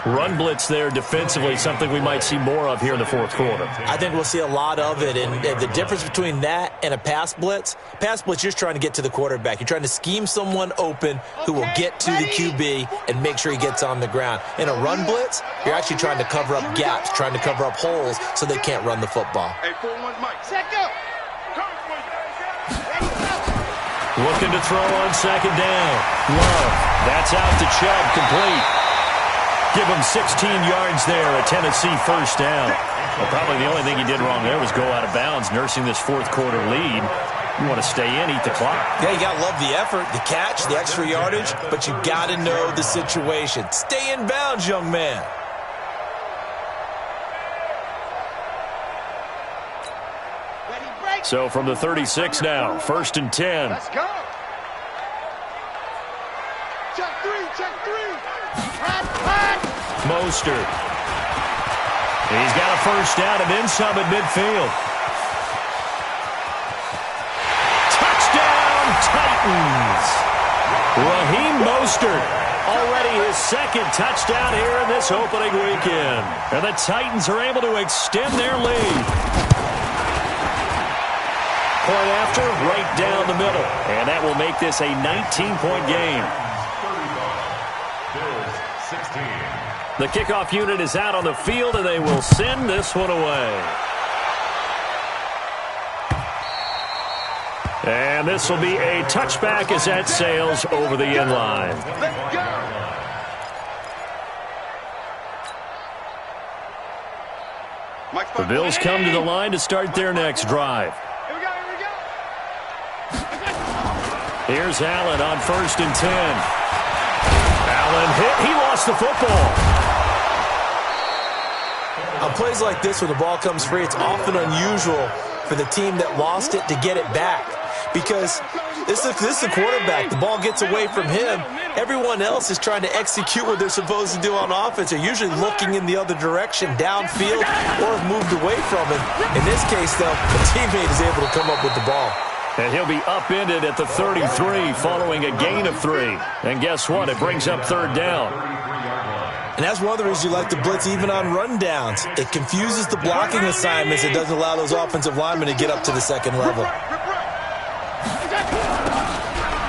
Run blitz there defensively, something we might see more of here in the 4th quarter. I think we'll see a lot of it, and the difference between that and a pass blitz, you're just trying to get to the quarterback. You're trying to scheme someone open who will get to the QB and make sure he gets on the ground. In a run blitz, you're actually trying to cover up gaps, trying to cover up holes so they can't run the football. Hey, 4-1 Mike. Set, go. Looking to throw on second down. Love. That's out to Chubb, complete. Give him 16 yards there, a Tennessee first down. Well, probably the only thing he did wrong there was go out of bounds, nursing this 4th quarter lead. You want to stay in, eat the clock. Yeah, you got to love the effort, the catch, the extra yardage, but you got to know the situation. Stay in bounds, young man. So from the 36 now, 1st and 10. Let's go. Check three, check three. Hot. Mostert. He's got a first down and then some at midfield. Touchdown, Titans. Raheem Mostert, already his second touchdown here in this opening weekend. And the Titans are able to extend their lead. Point after, right down the middle. And that will make this a 19-point game. 35. Bills 16. The kickoff unit is out on the field, and they will send this one away. And this will be a touchback as that sails over the end line. Let's go. The Bills come to the line to start their next drive. Here we go, here we go. Here's Allen on 1st and 10. Allen hit. He lost the football. On plays like this where the ball comes free, it's often unusual for the team that lost it to get it back. Because this is the quarterback. The ball gets away from him. Everyone else is trying to execute what they're supposed to do on offense. They're usually looking in the other direction, downfield, or have moved away from it. In this case, though, the teammate is able to come up with the ball. And he'll be upended at the 33 following a gain of 3. And guess what? It brings up 3rd down. And that's one of the reasons you like to blitz even on rundowns. It confuses the blocking assignments. It doesn't allow those offensive linemen to get up to the second level.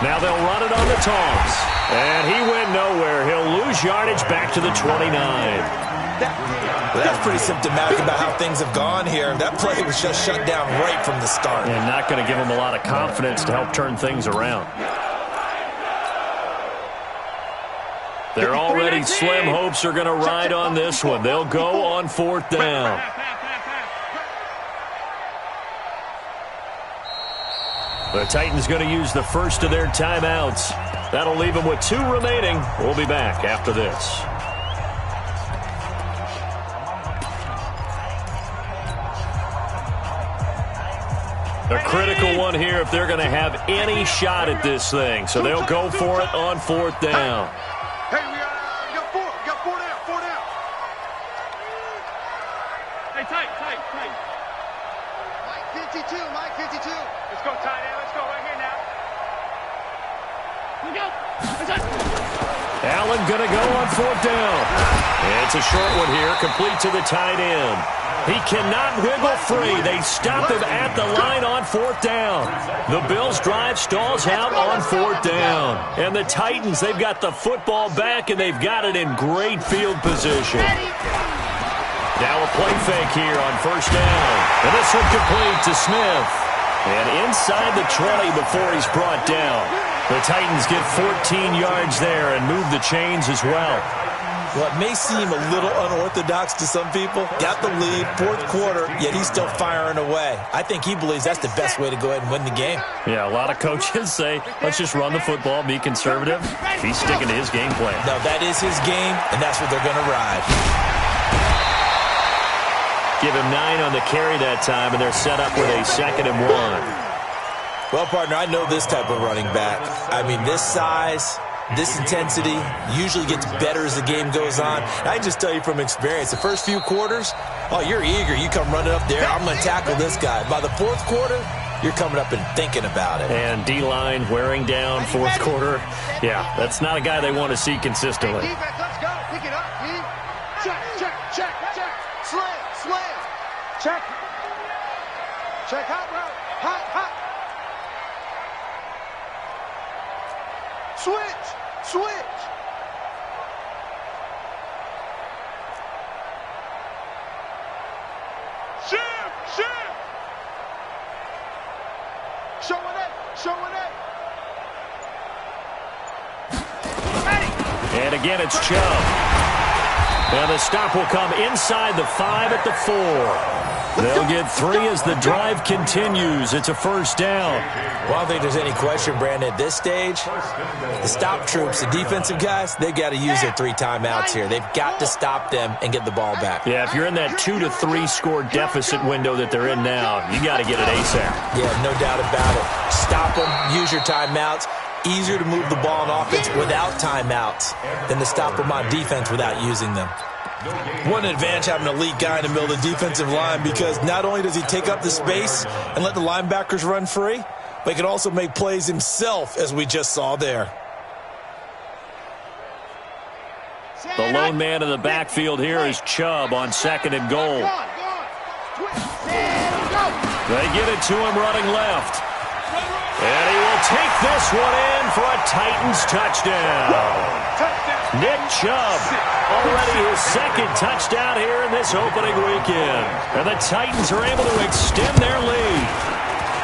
Now they'll run it on the toss. And he went nowhere. He'll lose yardage back to the 29. That's pretty symptomatic about how things have gone here. That play was just shut down right from the start. And not going to give him a lot of confidence to help turn things around. Their already slim hopes are going to ride on this one. They'll go on 4th down. The Titans going to use the first of their timeouts. That'll leave them with 2 remaining. We'll be back after this. A critical one here if they're going to have any shot at this thing. So they'll go for it on 4th down. Hey, we got 4. We got 4 down, 4 down. Hey, tight. Mike 52, Mike 52. Let's go tight end. Let's go right here now. Here we go. Allen going to go on 4th down. It's a short one here, complete to the tight end. He cannot wiggle free. They stop him at the line on 4th down. The Bills' drive stalls out on 4th down. And the Titans, they've got the football back, and they've got it in great field position. Now a play fake here on 1st down. And this one complete to Smith. And inside the 20 before he's brought down. The Titans get 14 yards there and move the chains as well. Well, it may seem a little unorthodox to some people. Got the lead, 4th quarter, yet he's still firing away. I think he believes that's the best way to go ahead and win the game. Yeah, a lot of coaches say, let's just run the football, be conservative. He's sticking to his game plan. No, that is his game, and that's what they're going to ride. Give him 9 on the carry that time, and they're set up with a 2nd and 1. Well, partner, I know this type of running back. I mean, this size, this intensity usually gets better as the game goes on. And I can just tell you from experience, the first few quarters, oh, you're eager. You come running up there, I'm going to tackle this guy. By the 4th quarter, you're coming up and thinking about it. And D-line wearing down 4th quarter. Yeah, that's not a guy they want to see consistently. Defense, let's go. Pick it up, D. Check. Slam. Check. Hot route. Hot. Switch. Shift. Showing it. And again, it's Chubb. And the stop will come inside the 5 at the 4. They'll get 3 as the drive continues. It's a first down. Well, I don't think there's any question, Brandon, at this stage. The stop troops, the defensive guys, they've got to use their 3 timeouts here. They've got to stop them and get the ball back. Yeah, if you're in that 2 to 3 score deficit window that they're in now, you got to get it ASAP. Yeah, no doubt about it. Stop them, use your timeouts. Easier to move the ball on offense without timeouts than to stop them on defense without using them. What an advantage having an elite guy in the middle of the defensive line, because not only does he take up the space and let the linebackers run free, but he can also make plays himself, as we just saw there. The lone man in the backfield here is Chubb on 2nd and goal. They get it to him running left. And he will take this one in for a Titans touchdown. Nick Chubb, already his 2nd touchdown here in this opening weekend. And the Titans are able to extend their lead.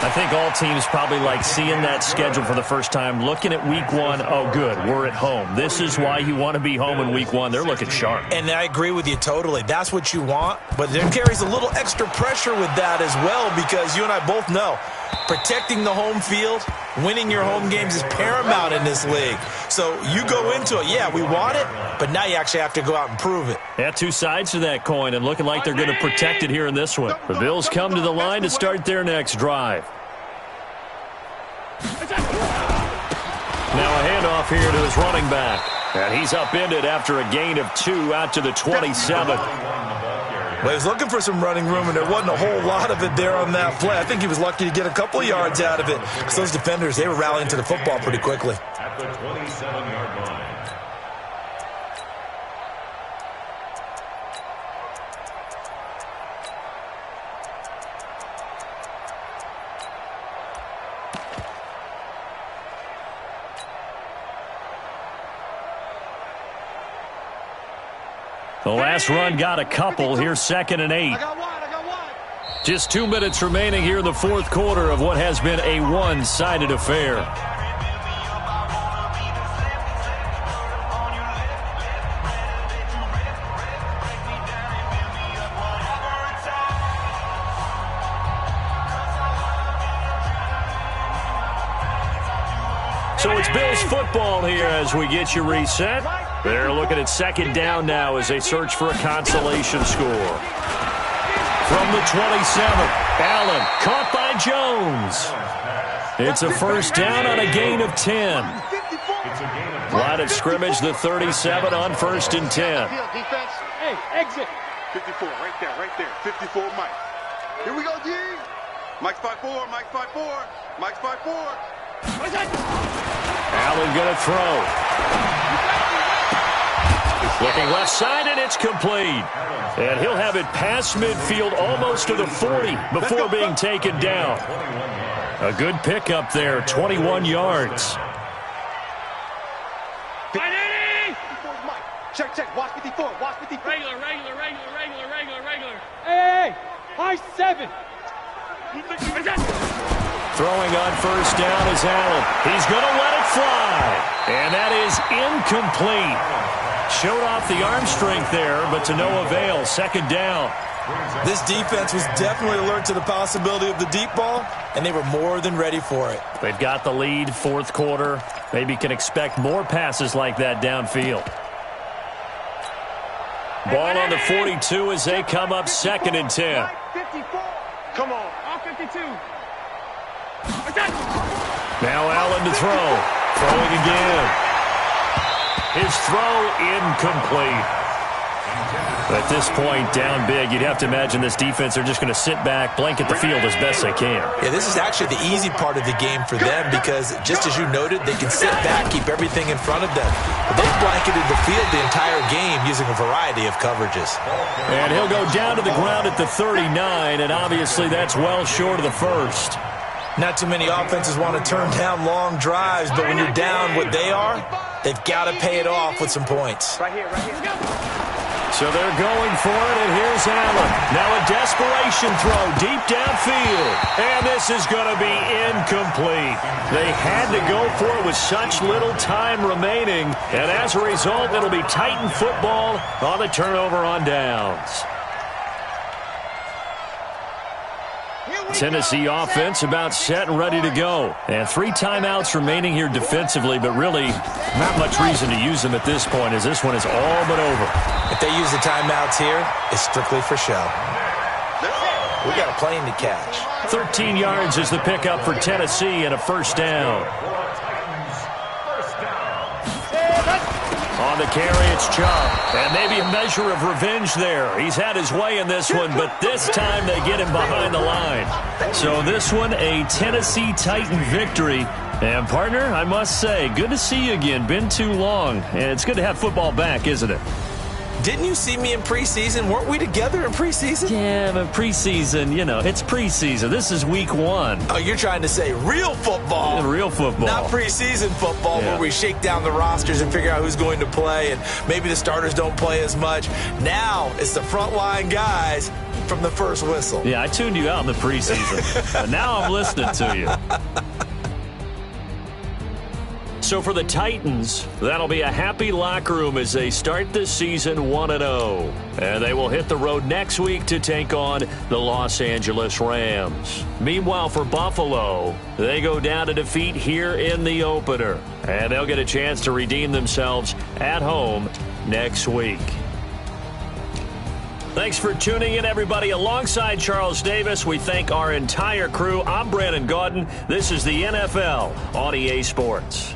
I think all teams probably like seeing that schedule for the first time, looking at week 1. Oh, good, we're at home. This is why you want to be home in week 1. They're looking sharp. And I agree with you totally. That's what you want. But there carries a little extra pressure with that as well, because you and I both know protecting the home field, winning your home games is paramount in this league. So you go into it, yeah, we want it, but now you actually have to go out and prove it. Yeah, 2 sides to that coin, and looking like they're going to protect it here in this one. The Bills come to the line to start their next drive. Now a handoff here to his running back. And he's upended after a gain of 2 out to the 27. Well, he was looking for some running room, and there wasn't a whole lot of it there on that play. I think he was lucky to get a couple of yards out of it, because those defenders, they were rallying to the football pretty quickly. At the 27-yard line. The last run got a couple. Here's 2nd and 8. Just 2 minutes remaining here in the 4th quarter of what has been a one-sided affair. So it's Bills football here as we get you reset. They're looking at 2nd down now as they search for a consolation score. From the 27, Allen caught by Jones. It's a first down on a gain of 10. Line of scrimmage, the 37 on 1st and 10. Hey, exit. 54, right there. 54, Mike. Here we go, D. Mike's 5'4", Mike's 5'4", Mike's 5'4". Allen going to throw. Looking left side, and it's complete. And he'll have it past midfield almost to the 40 before being taken down. A good pickup there, 21 yards. Check. Watch 54. Regular. Hey. High 7. Throwing on first down is Allen. He's going to let it fly. And that is incomplete. Showed off the arm strength there, but to no avail. 2nd down. This defense was definitely alert to the possibility of the deep ball, and they were more than ready for it. They've got the lead, 4th quarter. Maybe can expect more passes like that downfield. Ball on the 42 as they come up 2nd and 10. 54. Come on. All 52. Now Allen to throw. Throwing again. His throw incomplete. At this point, down big, you'd have to imagine this defense are just going to sit back, blanket the field as best they can. Yeah, this is actually the easy part of the game for them, because just as you noted, they can sit back, keep everything in front of them. But they've blanketed the field the entire game using a variety of coverages. And he'll go down to the ground at the 39, and obviously that's well short of the first. Not too many offenses want to turn down long drives, but when you're down what they are, they've got to pay it off with some points. Right here. So they're going for it, and here's Allen. Now a desperation throw deep downfield. And this is going to be incomplete. They had to go for it with such little time remaining. And as a result, it'll be Titan football on the turnover on downs. Tennessee offense about set and ready to go. And 3 timeouts remaining here defensively, but really not much reason to use them at this point as this one is all but over. If they use the timeouts here, it's strictly for show. We got a plane to catch. 13 yards is the pickup for Tennessee and a first down. On the carry, it's Chubb. And maybe a measure of revenge there. He's had his way in this one, but this time they get him behind the line. So this one, a Tennessee Titan victory. And, partner, I must say, good to see you again. Been too long. And it's good to have football back, isn't it? Didn't you see me in preseason? Weren't we together in preseason? Yeah, but preseason, it's preseason. This is week 1. Oh, you're trying to say real football. Real football. Not preseason football where we shake down the rosters and figure out who's going to play, and maybe the starters don't play as much. Now it's the frontline guys from the first whistle. Yeah, I tuned you out in the preseason. But now I'm listening to you. So for the Titans, that'll be a happy locker room as they start this season 1-0. And they will hit the road next week to take on the Los Angeles Rams. Meanwhile, for Buffalo, they go down to defeat here in the opener. And they'll get a chance to redeem themselves at home next week. Thanks for tuning in, everybody. Alongside Charles Davis, we thank our entire crew. I'm Brandon Gaudin. This is the NFL on EA Sports.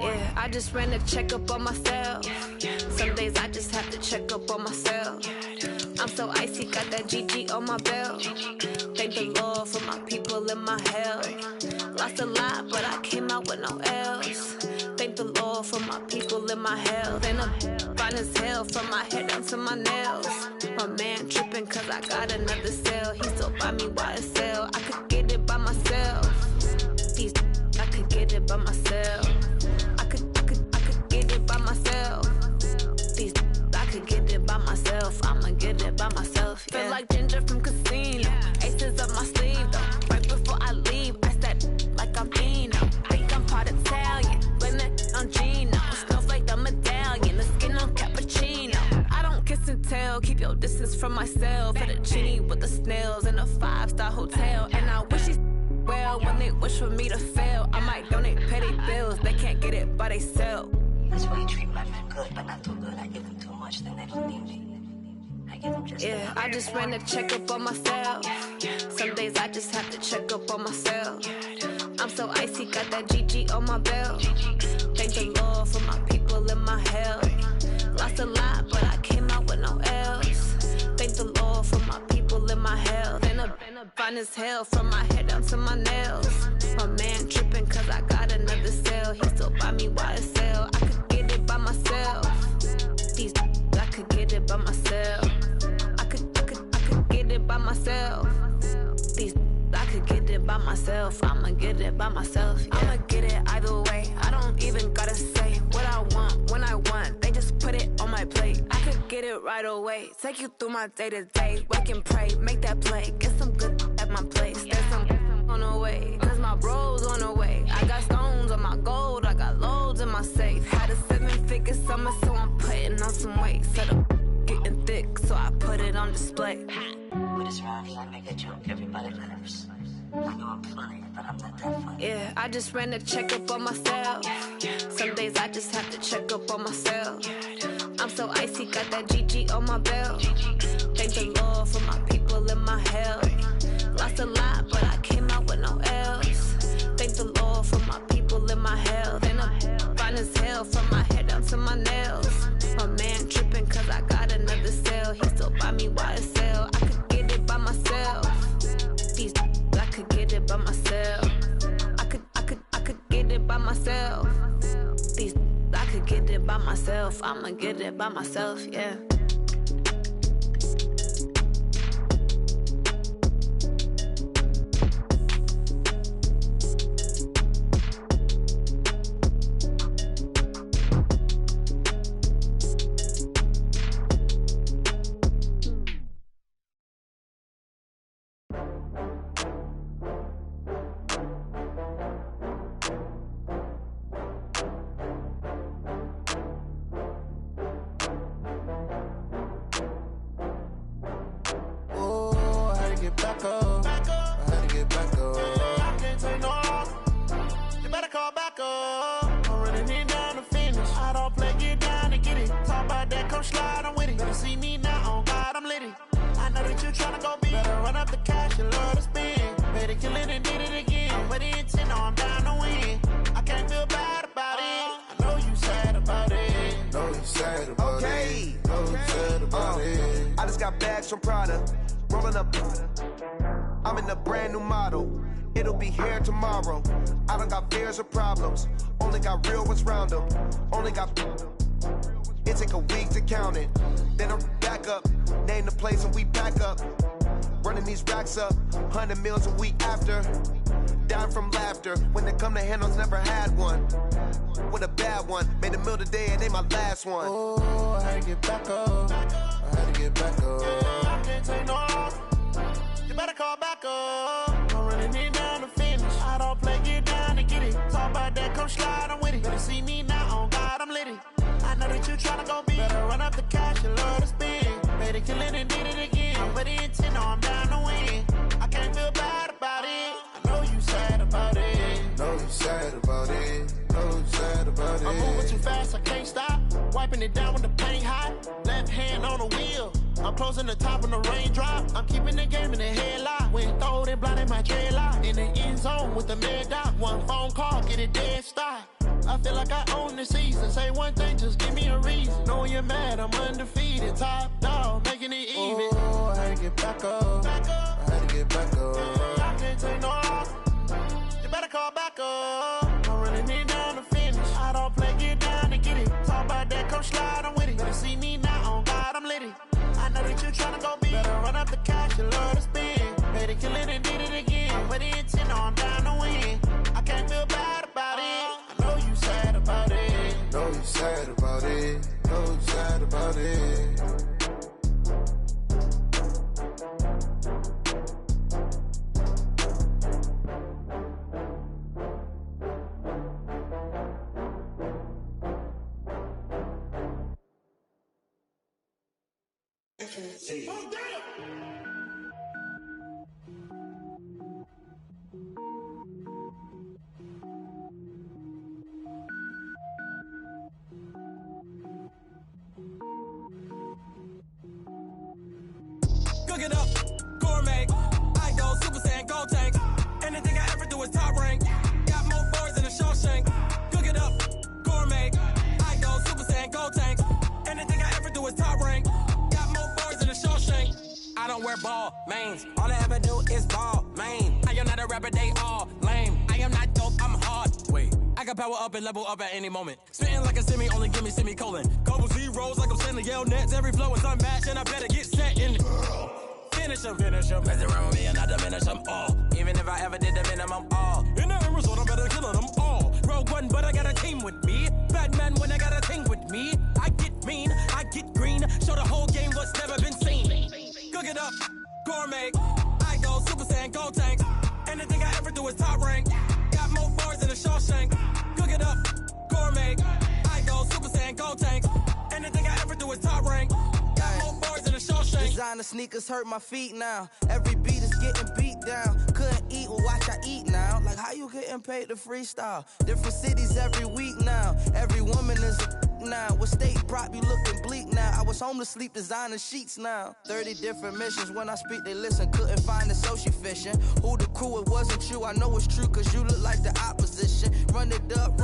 Yeah, I just ran a checkup on myself. Some days I just have to check up on myself. I'm so icy, got that GG on my belt. Thank the Lord for my people and my health. Lost a lot, but I came out with no L's. Thank the Lord for my people and my health. And I'm fine as hell from my head down to my nails. My man tripping cause I got another cell. He still buy me YSL. I could get it by myself. These I could get it by myself. I could get it by myself. These I could get it by myself. I'ma get it by myself. Yeah. Feel like Ginger from Casino. Aces up my sleeve though. Right before I leave, I said like I'm Dino. Think I'm part Italian. Blame it on Gino. Snowflake the medallion. The skin on cappuccino. I don't kiss and tell. Keep your distance from myself. Fettuccine with the snails in a 5-star hotel. And I wish he's well when they wish for me to fail. I might donate petty bills. They can't get it by themselves. That's why you treat my men good, but not too good. I give them too much, then they don't need me. I give them just yeah, I just ran a checkup on myself. Some days I just have to check up on myself. I'm so icy, got that GG on my belt. Thank the Lord for my people and my health. Lost a lot, but I came out with no L's. Thank the Lord for my people and my health. And I'm fine as hell from my head down to my nails. My man tripping cause I got another cell. He still buy me YSL. I could get it by myself. These I could get it by myself. I could get it by myself. These I could get it by myself. I'ma get it by myself. Yeah. I'ma get it either way. I don't even gotta say what I want when I want. They just put it on my plate. I could get it right away. Take you through my day to day. Wake and pray, make that play. Get some good at my place. There's some on the way. Cause my bro's on the way. I got stones on my gold. I got loads in my safe. Had a 7-figure summer, so I'm putting on some weight. Set up getting thick, so I put it on display. with this round here, I make a joke. Everybody laughs. I know I'm funny, but I'm not that funny. Yeah, I just ran a checkup on myself. Some days I just have to check up on myself. I'm so icy, got that GG on my belt. Thank the Lord for my people and my health. Lost a lot, but I came out with no L's. Thank the Lord for my people and my health. And I'm fine as hell from my head down to my nails. My man tripping cause I got another cell. He still buy me YSL. I could get it by myself. These I could get it by myself. I could get it by myself. These I could get it by myself. I'ma get it by myself, yeah. come slide, I'm with it. Better see me now, on God, I'm litty. I know that you tryna go big. Better run up the cash, you love to spend. Better kill it and did it again. I'm with the intent, I'm down to win. I can't feel bad about it. I know you sad about it. Know you sad about it. Know you sad about it. I just got bags from Prada. Rolling up. I'm in a brand new model. It'll be here tomorrow. I don't got fears or problems. Only got real ones round them. Only got. It take a week to count it. Then I'm back up. Name the place and we back up. Running these racks up. 100 meals a week after. Down from laughter. When it come to handles, never had one. With a bad one. Made a meal today and they my last one. Oh, I had to get back up. I had to get back up. Yeah, I can't take no off. You better call back up. I'm running it down to finish. I don't play, get down to get it. Talk about that, come slide, I'm with it. Better see me now, on God, I'm litty. I know that you tryna go big. Better run up the cash, you love to spend. Better kill it and did it again. I'm with the intent, I'm down to win. I can't feel bad about it. I know you sad about it. Know you sad about it. Know you sad about it. I'm moving too fast, I can't stop. Wiping it down when the paint hot. Left hand on the wheel. I'm closing the top when the raindrop. I'm keeping the game in the headlock. When throwed and blinded my dreadlock. In the end zone with the mad dot. One phone call, get it dead stop. I feel like I own the season. Say one thing, just give me a reason. Knowing you're mad, I'm undefeated. Top dog, making it even. Oh, I had to get back up. I had to get back up. I can't take no off. You better call back up. I'm running it down to finish. I don't play, get down to get it. Talk about that, come slide, I'm with it. Better see me now, on God, I'm litty. I know that you tryna go big. Better run up the cash, you love to spend. Better kill it and did it again. I'm with the intent, I'm down to win. I can't feel bad about it. I know you sad about it. Know you sad about it. Know you sad about it. Oh, damn! Cook it up, gourmet. I go Super Saiyan, gold tank. Anything I ever do is top rank. Got more boys than a Shawshank. Cook it up, gourmet. I go Super Saiyan, gold tank. Anything I ever do is top rank. Got more boys than a Shawshank. I don't wear ball mains. All I ever do is ball main. I am not a rapper, they all lame. I am not dope, I'm hard. Wait, I can power up and level up at any moment. Spitting like a semi, only give me semicolon. Couple zeros like I'm sending yell nets. Every flow is unmatched and I better get set in. Finish them. Mess around with me and I diminish them all. Even if I ever did the minimum all. In the result, I'm better killing them all. Rogue One, but I got a team with me. Batman when I got a thing with me. I get mean, I get green. Show the whole game what's never been seen. Cook it up, gourmet. I go Super Saiyan, gold tank. Anything I ever do is top rank. Got more bars than a Shawshank. Cook it up, gourmet. I go Super Saiyan, gold tank. Anything I ever do is top rank. Got more bars than a Shawshank. Designer sneakers hurt my feet now. Every beat is getting beat down. Couldn't eat, well watch I eat now. Like how you getting paid to freestyle? Different cities every week now. Every woman is a now. What state prop you looking bleak now? I was home to sleep designer sheets now. 30 different missions. When I speak they listen. Couldn't find the social fishing. Who the crew, it wasn't you. I know it's true cause you look like the opposition. Run it up.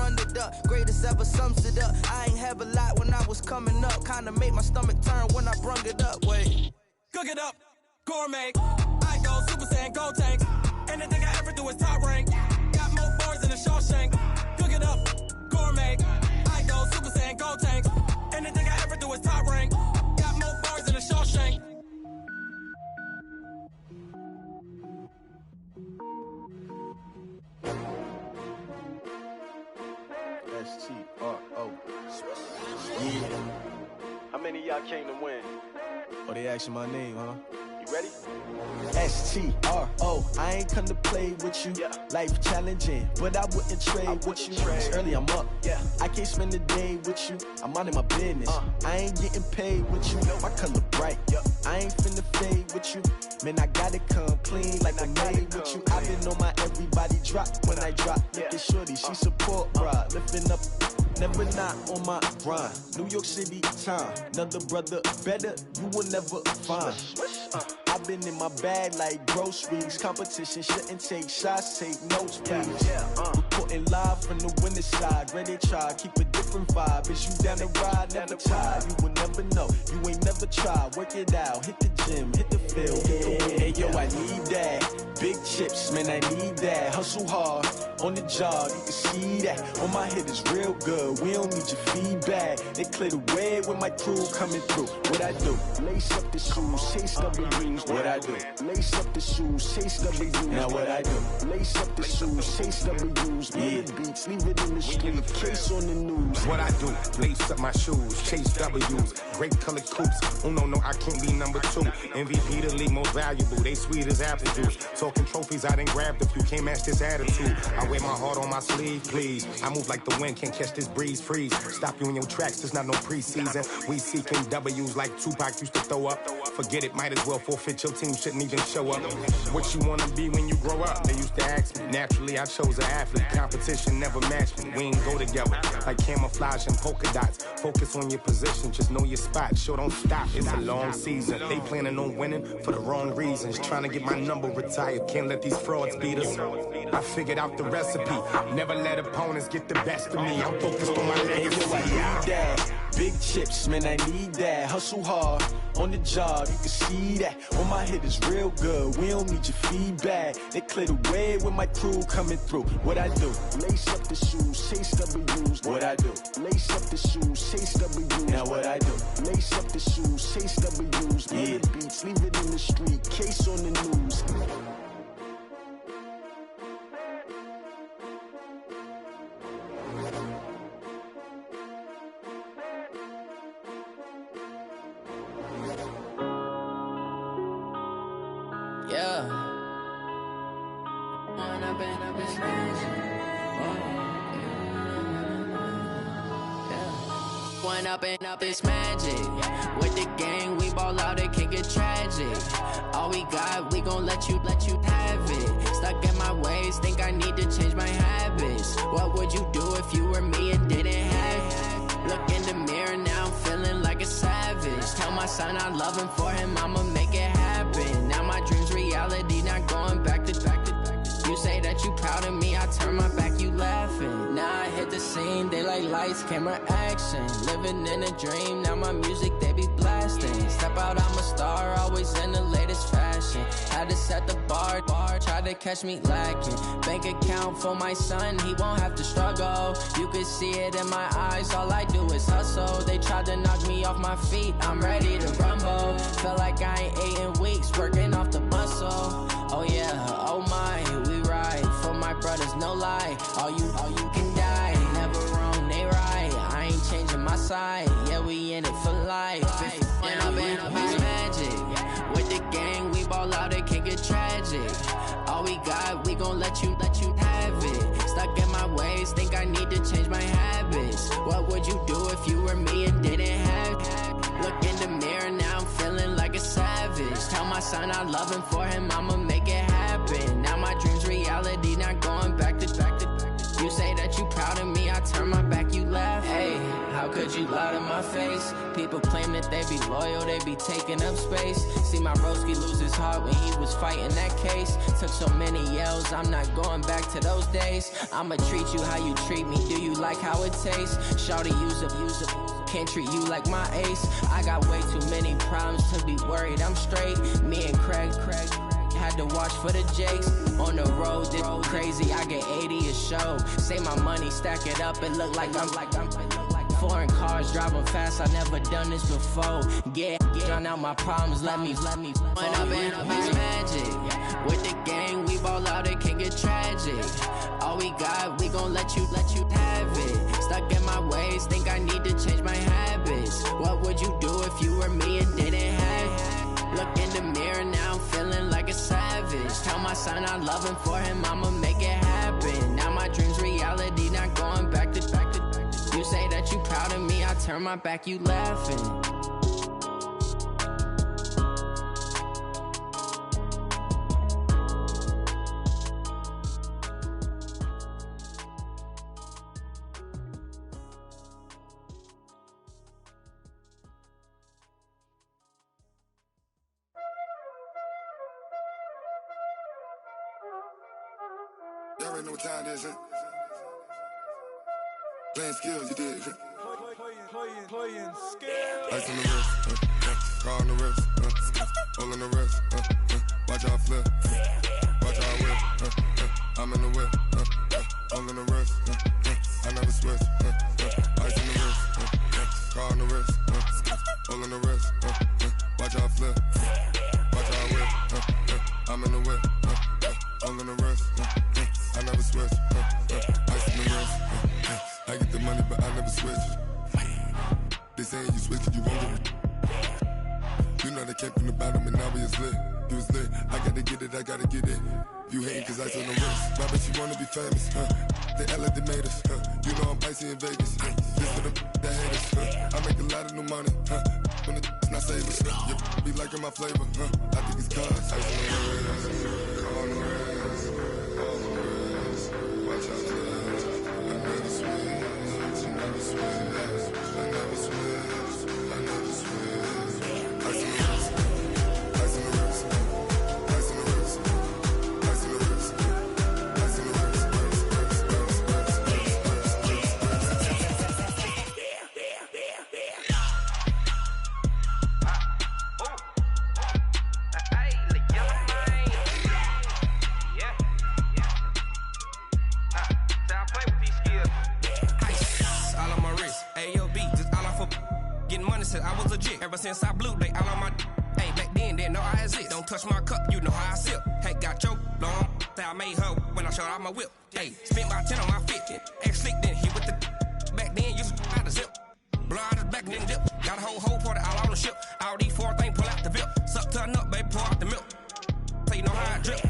Greatest ever sums it up. I ain't have a lot when I was coming up. Kinda made my stomach turn when I brung it up. Wait. Cook it up, gourmet. I go Super Saiyan, gold tank. Anything I ever do is top rank. Got more bars than a Shawshank. Cook it up, gourmet. I go Super Saiyan, gold tank. Anything I ever do is top rank. Got more bars than a Shawshank. S-T-R-O. Yeah. How many of y'all came to win? Oh, they asking my name, huh? You ready? S-T-R-O. I ain't come to play with you. Life challenging, but I wouldn't trade with you. It's early, I'm up. I can't spend the day with you. I'm minding my business. I ain't getting paid with you. My color bright. I ain't finna fade with you. Man, I gotta come clean like I made with you. I've been on my everybody drop when I drop. Look at shorty, she support, bruh. Lifting up never not on my grind. New York City time, another brother better, you will never find. I've been in my bag like groceries. Competition shouldn't take shots, take notes, please. Reporting live from the winner's side. Ready to try, keep a different vibe. Is you down the ride, never tired. You will never know, you ain't never tried. Work it out, hit the gym, hit the field, hit the win. Hey yo, I need that. Big chips, man, I need that. Hustle hard, on the job, you can see that. On my head is real good, we don't need your feedback. They clear the way with my crew coming through. What I do? Lace up the shoes, chase W's. What I do? Lace up the shoes, chase W's. Now what I do? Lace up the shoes, chase W's. Yeah. Beats, leave it in the street, case on the news. What I do? Lace up my shoes, chase W's. Great colored coops. Oh no, I can't be number 2. MVP the league most valuable. They sweet as apple juice. Talking trophies, I done grabbed a few. Can't match this attitude. I wear my heart on my sleeve, please. I move like the wind, can't catch this breeze. Freeze. Stop you in your tracks. There's not no preseason. We seeking W's like Tupac used to throw up. Forget it, might as well forfeit. Your team shouldn't even show up. What you wanna be when you grow up? They used to ask me. Naturally, I chose an athlete. Competition never matched me. We ain't go together like camouflage and polka dots. Focus on your position, just know your spot. Sure, don't stop. It's a long season. They planning on winning for the wrong reasons. Trying to get my number retired. Can't let these frauds beat us. I figured out the recipe. Never let opponents get the best of me. I'm focused on my legacy. I need that. Big chips, man, I need that. Hustle hard, on the job, you can see that. On my head is real good, we don't need your feedback. They clear the way with my crew coming through. What I do? Lace up the shoes, chase W's. What I do? Lace up the shoes, chase W's. Now what I do? Lace up the shoes, chase W's. Yeah. Beats, leave it in the street, case on the news. Up this magic. With the gang, we ball out, it can get tragic. All we got, we gon' let you have it. Stuck in my ways, think I need to change my habits. What would you do if you were me and didn't have it? Look in the mirror, now I'm feeling like a savage. Tell my son I love him, for him I'ma make it happen. Now my dream's reality, not going back to. You say that you proud of me, I turn my back, you laughing. Now I hit the scene, they like lights, camera, action. Living in a dream, now my music, they be blasting. Step out, I'm a star, always in the latest fashion. Had to set the bar, try to catch me lacking. Bank account for my son, he won't have to struggle. You can see it in my eyes, all I do is hustle. They tried to knock me off my feet, I'm ready to rumble. Felt like I ain't ate in weeks, working off the muscle. Oh yeah, oh my, we ride for my brothers, no lie. All you can die, never wrong, they right. I ain't changing my side, yeah, we in it for life. When I'm in this magic, with the gang, we ball out, it can get tragic. All we got, we gon' let you have it. Stuck in my ways, think I need to change my habits. What would you do if you were me and didn't have it? Look in the mirror, now I'm feeling like a savage. Tell my son I love him, for him I'ma make it happen. Now my dream's reality, not going back to. You say that you proud of me, I turn my back, you laugh. Hey, how could you lie to my face? People claim that they be loyal, they be taking up space. See my broski lose his heart when he was fighting that case. Took so many yells, I'm not going back to those days. I'ma treat you how you treat me, do you like how it tastes? Shawty, use up, can't treat you like my ace. I got way too many problems to be worried, I'm straight. Me and Craig had to watch for the Jakes. On the road, this crazy, I get 80 a show. Say my money, stack it up, it look like I'm foreign cars, driving fast, I never done this before. Yeah, drown out my problems, let me When I'm in this magic, with the gang, we ball out, it can get tragic. All we got, we gon' let you have it. Stuck in my ways, think I need to change my habits. What would you do if you were me and didn't have it? Look in the mirror, now I'm feeling like a savage. Tell my son I love him, for him I'ma make it happen. Now my dream's reality, not going back to. You say that you proud of me, I turn my back, you laughing. already know what time it is, huh? Playing skills, you did. Playing skills. Ice on the wrist, car on the wrist, all on the wrist, watch out flip, watch out whip, I'm in the whip, all on the wrist, I never switch, ice on the wrist, car on the wrist, all on the wrist, watch out flip, watch out whip, I'm in the whip, all on the wrist, I never switch, ice on the wrist, I get the money but I never switch. They saying you switch, you won't get it. You know they came from the bottom and now we is lit. You was lit, I gotta get it, I gotta get it. You hating cause ice on the wrist. My bitch, you wanna be famous, They act like they made us, You know I'm icy in Vegas, This for them that hate us, I make a lot of new money, When it's not savers, you be liking my flavor, I think it's cause ice on the wrist, on the wrist, on the wrist. Watch out, I never switch, I never switch. I never switch, I never switch. Ice in the wrist, ice in the wrist, ice in the wrist, ice in the wrist, ice in the wrist, I was legit. Ever since I blew, they all on my hey, back then, didn't know I exist. Don't touch my cup, you know how I sip. Hey, got your long, say I made her when I showed out my whip. Hey, spent my 10 on my 50. Ex-slick, then hit with the back then, used to out the zip. Blow out his back, then dip. Got a whole party all on the ship. All these 4 things, pull out the VIP. Suck to a nut, baby, pour out the milk. So you know how I drip.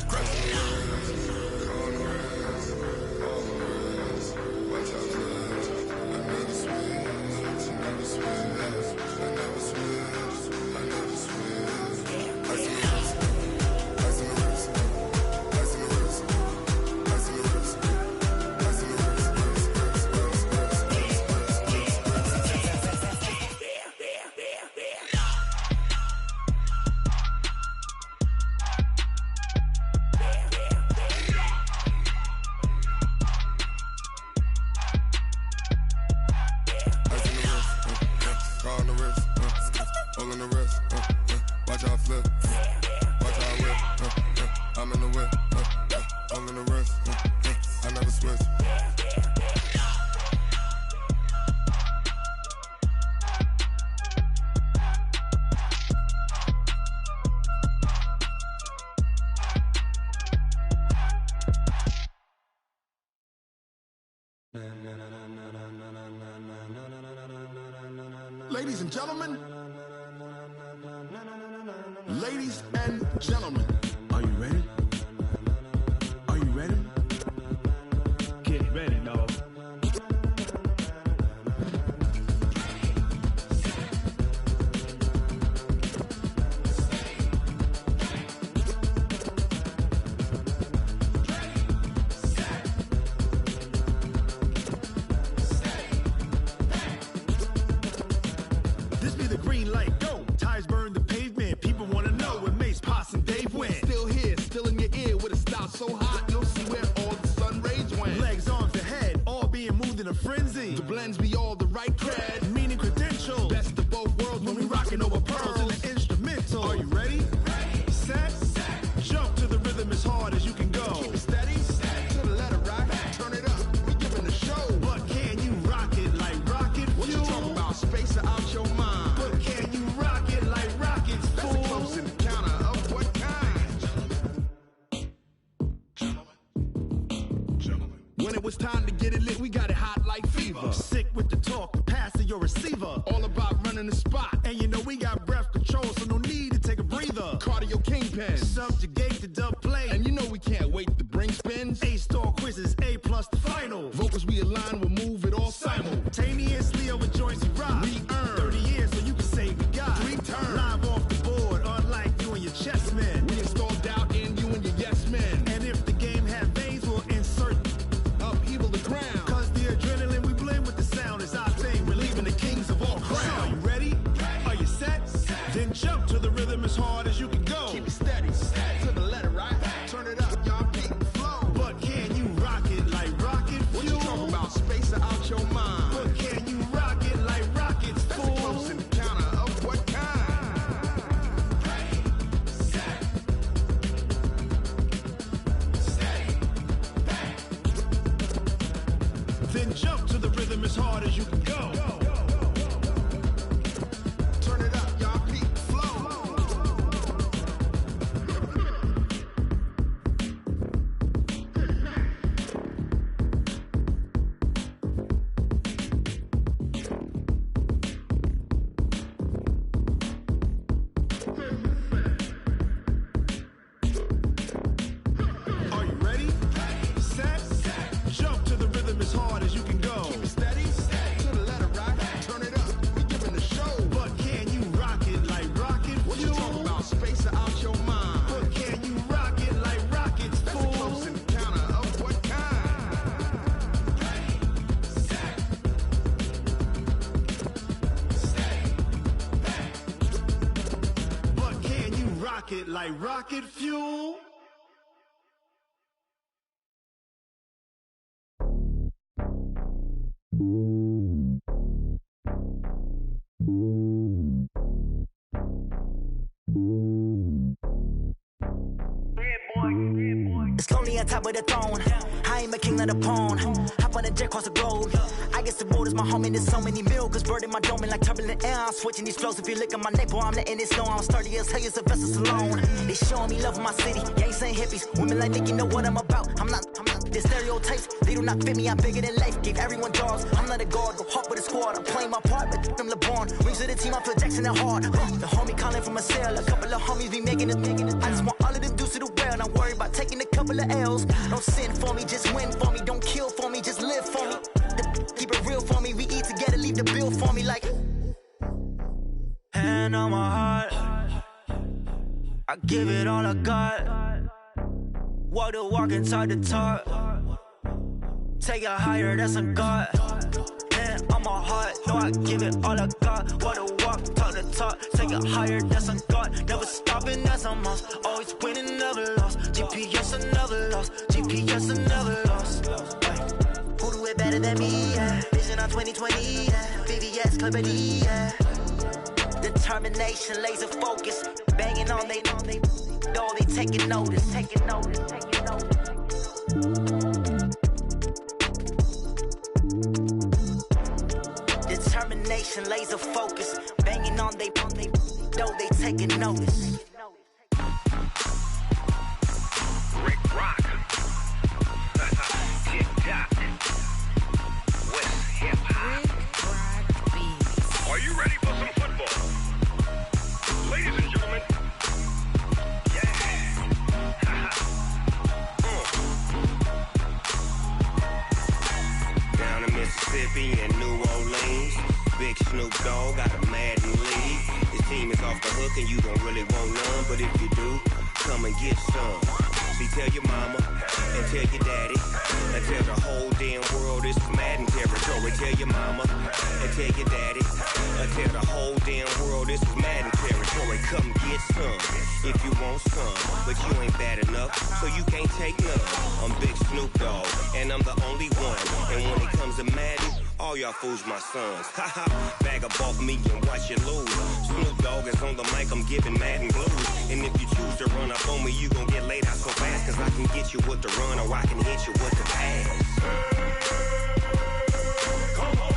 Ladies and gentlemen, ladies and gentlemen, are you ready? Are you ready? Get ready, dog. This be the green light, go. Tires burn the pavement. People wanna know where Mace, Potts, and Dave went. Still here, still in your ear with a style so hot, you'll see where all the sun rays went. Legs, arms, the head, all being moved in a frenzy. The blends be all the right cred, meaning credentials. Best of both worlds when we rockin' over pearls in the instrumental. Are you ready? Set, jump to the rhythm as hard as you can go. Keep it steady, to the letter right. Turn it up, we giving the show. But can you rock it like rocket fuel? What you talking about? Space out your mind. But can you rock it like rockets, fool? That's a close encounter of what kind? When it was time to get it lit, we got it hot like fever. Sick with the talk, passing your receiver. All about running the spot. And you know we got breath control, so no need to take a breather. Cardio kingpin, subjugate the dub play. And you know we can't wait to bring spins. A-star quizzes, A+ the final. Vocals we align, we'll move it all simultaneously over joints we rock. We earn 30 years so you can say we got 3 turns. Live off the board, unlike you and your chess men. We install doubt in you and your yes men. And if the game had veins, we'll insert upheaval the ground. Cause the adrenaline we blend with the sound is our thing. We're leaving the kings of all crown. Are you ready? Are you set? Then jump to the rhythm as hard as you can go. Keep it steady, to the letter right. Turn it up, y'all beat the flow. But can you rock rhythm as hard as you can go. Turn it up, y'all. Peak flow. Are you ready? Set. Jump to the rhythm as hard as you can go. Keep it steady. To the letter right. Turn it up. We giving the show. But can you rock it like rocket? What you talking about? Space out your mind. But can you rock it like rockets? That's a close encounter of what kind? But can you rock it like rocket fuel? It's lonely on top of the throne. I ain't a king of the pawn. Hop on a jet across the globe. I guess the road is my home and there's so many milk. Bird in my dome and like turbulent air. I'm switching these flows. If you look at my neck, boy, I'm letting it snow. I'm sturdy as hell, as a vessel alone. They showing me love in my city. Gangs and hippies. Women like Nick, you know what I'm about. I'm not. The stereotypes, they do not fit me. I'm bigger than life. Gave everyone jobs. I'm not a guard. Go hard with a squad. I'm playing my part, but I'm LeBron. Rings of the team, I feel Jackson and hard. The homie calling from a cell. A couple of homies be making it. I just want all of them dudes to do well. Not worry about taking a couple of L's. Don't sin for me, just win for me. Don't kill for me, just live for me. Keep it real for me. We eat together, leave the bill for me like. Hand on my heart, I give it all I got. Walk the walk and talk the talk. Take it higher, that's a God. Hand on my heart, no, I give it all I got. Walk the walk, talk the talk. Take it higher, that's a God. Never stopping, that's a must. Always winning, never lost. GPS, I never lost. GPS, I never lost. Who do it better than me? Yeah. Vision on 2020. Yeah. VVS, Clarity. Yeah. Determination, laser focus. Banging on they know they taking notice. Taking notice. Taking notice. Determination, laser focus. Banging on they know they taking notice. Rick Rock. Tick-tock. West hip-hop. Are you ready for some football? Ladies and gentlemen. Yeah. Down in Mississippi and New Orleans, Big Snoop Dogg got a Madden league. His team is off the hook and you don't really want none, but if you do, come and get some. See, tell your mama and tell your daddy and tell the whole damn world this is Madden territory. Tell your mama and tell your daddy and tell the whole damn world this is Madden territory. Come get some if you want some, but you ain't bad enough, so you can't take none. I'm Big Snoop Dogg and I'm the only one. And when it comes to Madden, all y'all fools my sons. Haha, bag up off me and watch you lose. Snoop Dogg is on the mic, I'm giving Madden blues. And if you choose to run up on me, you gon' get laid out so fast. Cause I can get you with the run or I can hit you with the pass. Come on.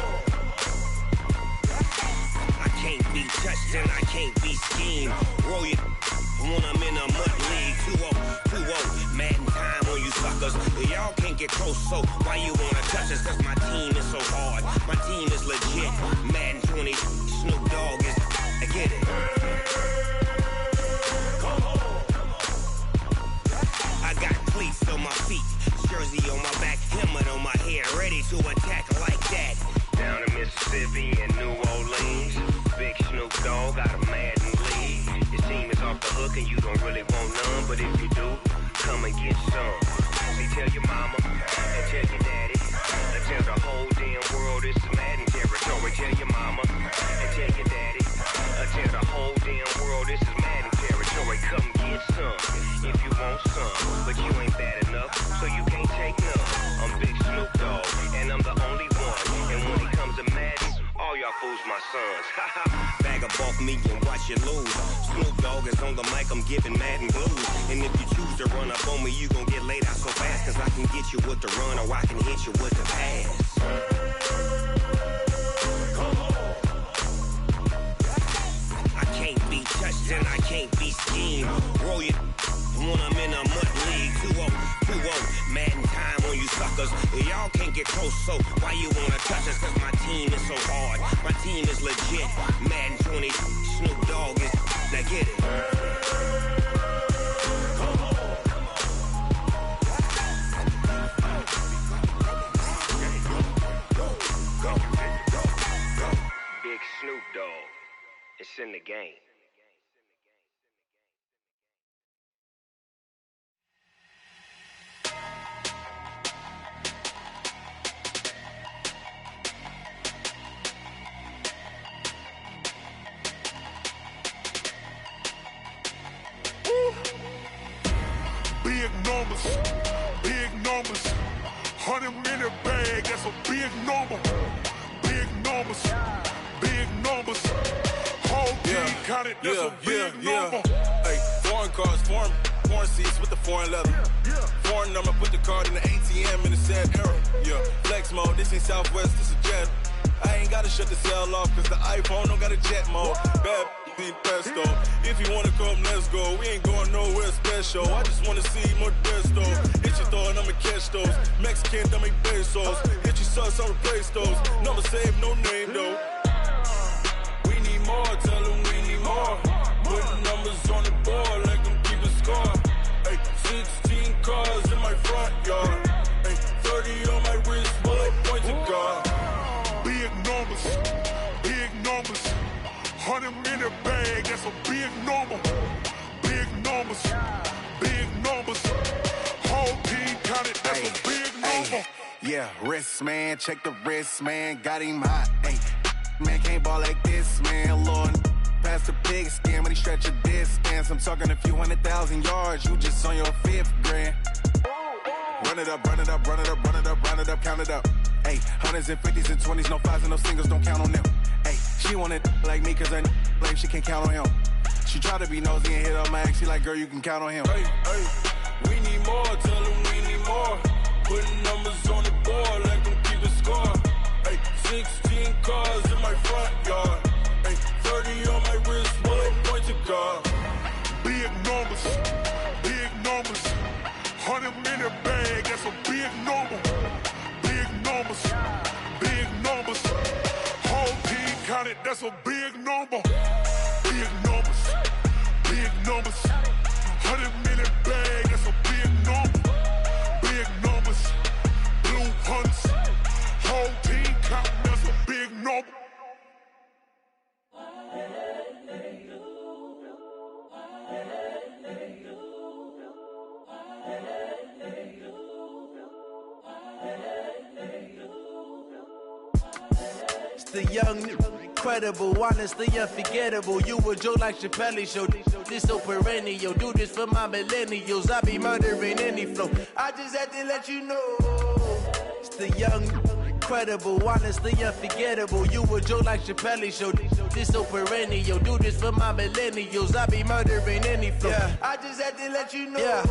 I can't be touched and I can't be schemed. Roll you when I'm in a mud league. 2-0, Madden time on you suckers. Y'all can't get close, so why you wanna touch us? Cause my team is so hard, my team is legit. Madden 20, Snoop Dogg is, I get it. Come on. I got cleats on my feet, jersey on my back, helmet on my head, ready to attack like that. Down in Mississippi and New Orleans, Big Snoop Dogg got a Madden league. Your team is off the hook and you don't really want none, but if you do, come and get some. See, tell your mama and tell your daddy and tell the whole damn world this is Madden territory. Tell your mama and tell your daddy and tell the whole damn world this is Madden territory. Come get some if you want some, but you ain't bad enough, so you can't take none. I'm Big Snoop Dogg and I'm the only one. And when it comes to Madden, all y'all fools my sons. Bag up off me and watch you lose. Snoop Dogg is on the mic, I'm giving Madden blues. And if you choose to run up on me, you gon' get laid out so fast. Cause I can get you with the run or I can hit you with the pass. I can't be touched and I can't be schemed. Roll you when I'm in a mud league. 2-0, Madden time on you suckers. Y'all can't get close, so why you wanna touch us? Cause my team is so hard, my team is legit. Madden 20, Snoop Dogg is, now get it. Big Snoop Dogg, it's in the game. Big numbers, 100-minute bag, that's a big number. Big numbers, whole team counted, that's a big number. Hey, foreign cars, foreign seats with the foreign leather. Foreign number, put the card in the ATM in the sad era. Yeah, flex mode, this ain't Southwest, this is Jet. I ain't gotta shut the cell off, cause the iPhone don't got a jet mode. Bad need pesto. If you wanna come, let's go. We ain't going nowhere special. I just wanna see more desto. Hit your throw and I'ma catch those. Mexican, don't make pesos. Hit your sauce, I'll replace those. Number save, no name though. We need more, tell them we need more. Put numbers on the board, like them keep a score. Hey, 16 cars in my front yard. Hey, 30 on my wrist, bullet point to God. Big numbers, 100-minute bag, that's a big number. Big numbers, whole team counted, that's a big number. Yeah, wrist man, check the wrist man, got him hot. Hey, man can't ball like this, man. Lord, past the pig skin when he stretch a distance. I'm talking a few 100,000 yards, you just on your 5th grand. Run it up, count it up. Hey, hundreds and 50s and 20s, no 5s and no singles, don't count on them. Hey, she want it like me, cause I like she can't count on him. She try to be nosy and hit up my ex, she like, girl, you can count on him. Hey, we need more, tell them we need more. Putting numbers on the board, like them keep a score. Hey, 16 cars in my front yard. Hey, 30 on my wrist, bullet point to God. Big numbers, 100-minute bag, that's a big number. Big numbers, whole team counted, that's a big number. Big numbers, 100-minute bag, that's a big number. Big numbers, blue hunts, whole team counting, that's a big number. The young, incredible, honestly unforgettable. You a joke like Chappelle show. This so perennial. Do this for my millennials. I be murdering any flow. I just had to let you know. It's the young, incredible, honestly unforgettable. You a joke like Chappelle show. This so perennial. Do this for my millennials. I be murdering any flow. Yeah. I just had to let you know. Yeah.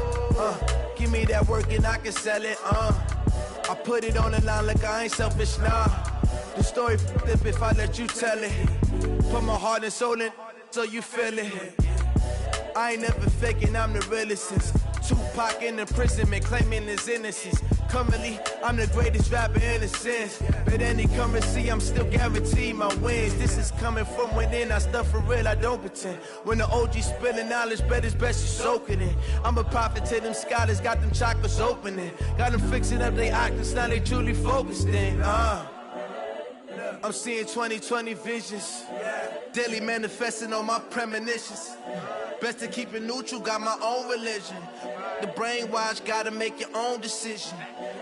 Give me that work and I can sell it. I put it on the line like I ain't selfish, nah. The story flip if I let you tell it. Put my heart and soul in so you feel it. I ain't never faking, I'm the realest since Tupac in imprisonment, claiming his innocence. Currently, I'm the greatest rapper in a sense. But any currency, I'm still guaranteed my wins. This is coming from within, I stuff for real, I don't pretend. When the OG spilling knowledge, bet it's best you soak it in. I'm a prophet to them scholars, got them chakras opening. Got them fixing up they octaves, now they truly focused in. I'm seeing 2020 visions. Daily manifesting on my premonitions. Best to keep it neutral, got my own religion. The brainwash, gotta make your own decision.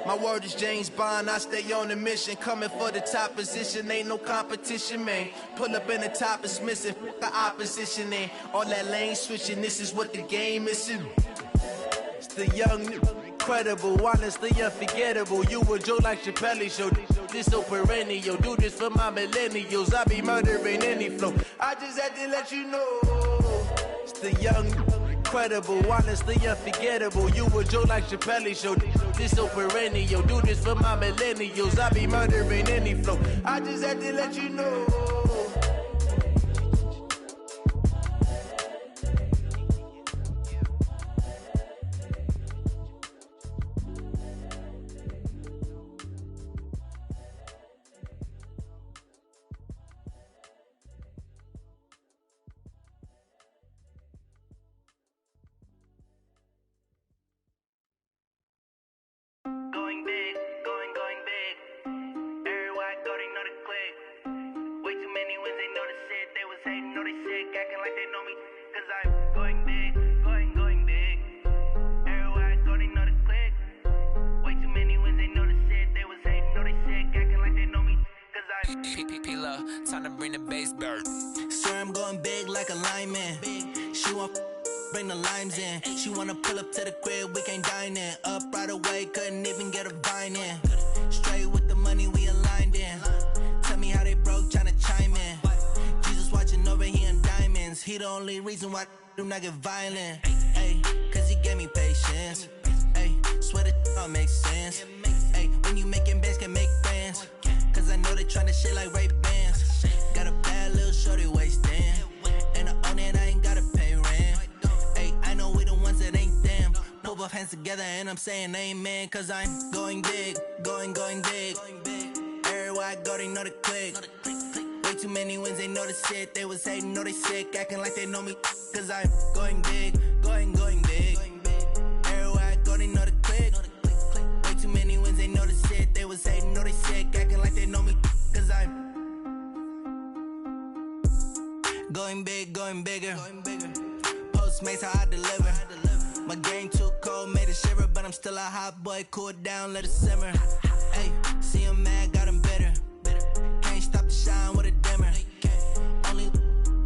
My word is James Bond, I stay on a mission. Coming for the top position, ain't no competition, man. Pull up in the top, it's missing, the opposition, ain't all that lane switching, this is what the game is. It's the young incredible, honestly unforgettable. You a joke like Chappelle Show. This so perennial. Do this for my millennials. I be murdering any flow. I just had to let you know. It's the young, incredible, honestly unforgettable. You a joke like Chappelle Show. This so perennial. Do this for my millennials. I be murdering any flow. I just had to let you know. Going big, going big. Everywhere I go, they know the click. Way too many wins, they know the shit. They was hating, know they sick, acting like they know me. Cause I'm going big, going big. Everywhere I go, they know the click. Way too many wins, they know the shit. They was hating, know they sick, acting like they know me. Cause I'm P-P-P-Love, time to bring the bass bird. Swear I'm going big like a lineman. She want bring the limes in. She wanna pull up to the crib, we can't dine in. Up right away, couldn't even get a vine in. Straight with the money we aligned in. Tell me how they broke, tryna chime in. Jesus watching over here in diamonds. He the only reason why I do not get violent. Ay, cause he gave me patience. Ay, swear that all makes sense. Ay, when you making bands, can make friends. Cause I know they tryna shit like Ray-Bans. Got a bad little shorty wasting. And I own it, I ain't gotta pay rent. I know we the ones that ain't them. Pull both hands together and I'm saying amen. Cause I'm going big, going big. Everywhere I go, they know the click. Way too many wins, they know the shit. They was hating, know they sick, acting like they know me. Cause I'm going big, going big. Everywhere I go, they know the click. Way too many wins, they know the shit. They was hating, know they sick, acting like they know me. Cause I'm going big, going bigger. Postmates how I deliver. My game too cold, made it shiver, but I'm still a hot boy. Cool it down, let it simmer. Hey, see him mad, got him bitter. Can't stop the shine with a dimmer. Only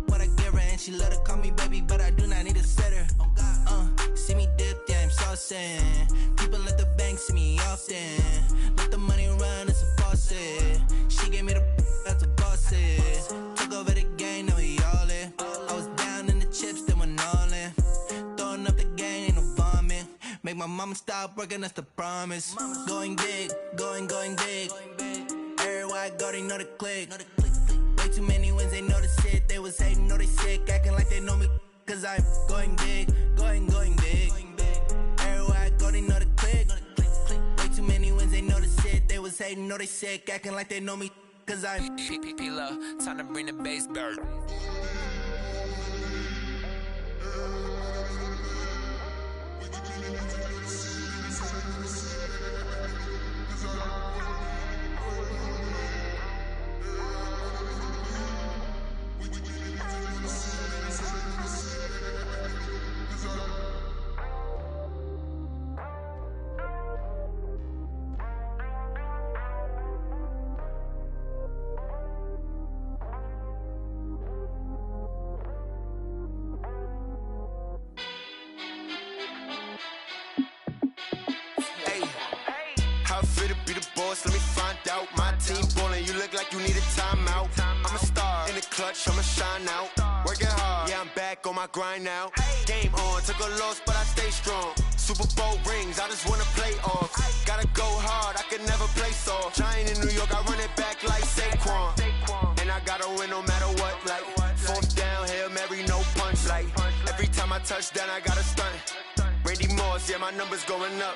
what I give her, and she let her call me baby, but I do not need a sitter. See me dip, yeah, I'm saucing. People at the bank see me often. Let the money run, it's a faucet. She gave me the that's a boss is. Took over the game, now we all in. I was down in the chips, then went all in. Throwing up the game, ain't no vomit. Make my mama stop working, that's the promise. Going big, going big. Everywhere I go, they know the click. Way too many wins, they know the shit. They was hating, know they sick, acting like they know me. Cause I'm going big, going big. Everywhere I go, they know the click. Way too many wins, they know the shit. They was hating, know they sick, acting like they know me. Cause I'm P-P-P-Love, time to bring the bass bird. Let me find out. My team ballin', you look like you need a timeout. I'm a star in the clutch, I'ma shine out. Working hard, yeah, I'm back on my grind now. Game on, took a loss, but I stay strong. Super Bowl rings, I just wanna play off. Gotta go hard, I can never play soft. Giant in New York, I run it back like Saquon. And I gotta win no matter what, like fourth down, Hail Mary, no punch. Like every time I touch down, I gotta stunt. Randy Moss, yeah, my numbers going up.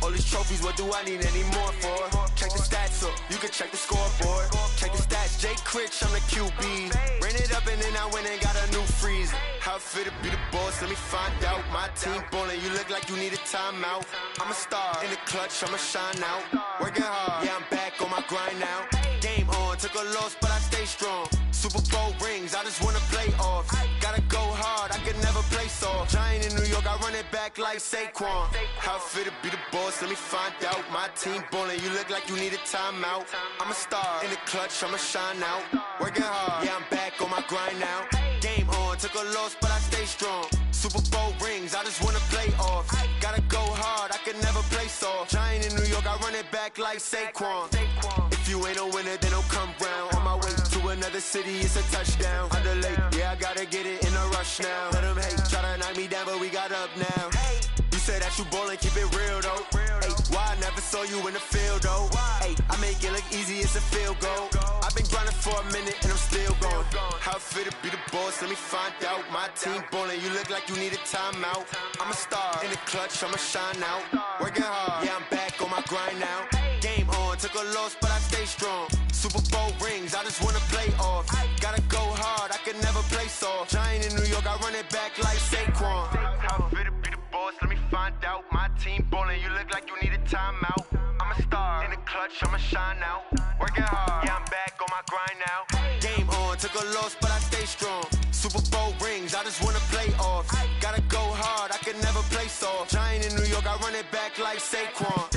All these trophies, what do I need any more for? Check the stats up, you can check the scoreboard. Check the stats, Jay Critch, I'm the QB. Ran it up and then I went and got a new freeze. How it feel to be the boss, let me find out. My team ballin', you look like you need a timeout. I'm a star in the clutch, I'ma shine out. Working hard, yeah, I'm back on my grind now. Game Game on, took a loss, but I stay strong. Super Bowl rings, I just wanna play off. Gotta go hard, I can never play soft. Giant in New York, I run it back like Saquon. How fit to be the boss, let me find out. My team ballin', you look like you need a timeout. I'm a star, in the clutch, I'ma shine out. Working hard, yeah, I'm back on my grind now. Game on, took a loss, but I stay strong. Super Bowl rings, I just wanna play off. Gotta go hard, I can never play soft. Giant in New York, I run it back like Saquon. If you ain't a winner, then don't come round. On my way to another city, it's a touchdown. Underlay, yeah, I gotta get it in a rush now. Let them hate, try to knock me down, but we got up now. You say that you ballin', keep it real though. Ay, why I never saw you in the field though? Ay, I make it look easy, it's a field goal. I've been grinding for a minute and I'm still going. How fit to be the boss, let me find out. My team ballin', you look like you need a timeout. I'm a star, in the clutch, I'ma shine out. Working hard, yeah, I'm back on my grind now. Game on, took a loss, but I stay strong. Super Bowl rings, I just wanna play off. Gotta go hard, I can never play soft. Giant in New York, I run it back like Saquon. How fit to be the boss, let me find out. My team ballin', you look like you need a timeout. I'm a star, in the clutch, I'ma shine out. Working hard, yeah, I'm back on my grind now. Game on, took a loss, but I stay strong. Super Bowl rings, I just wanna play off. Gotta go hard, I can never play soft. Giant in New York, I run it back like Saquon.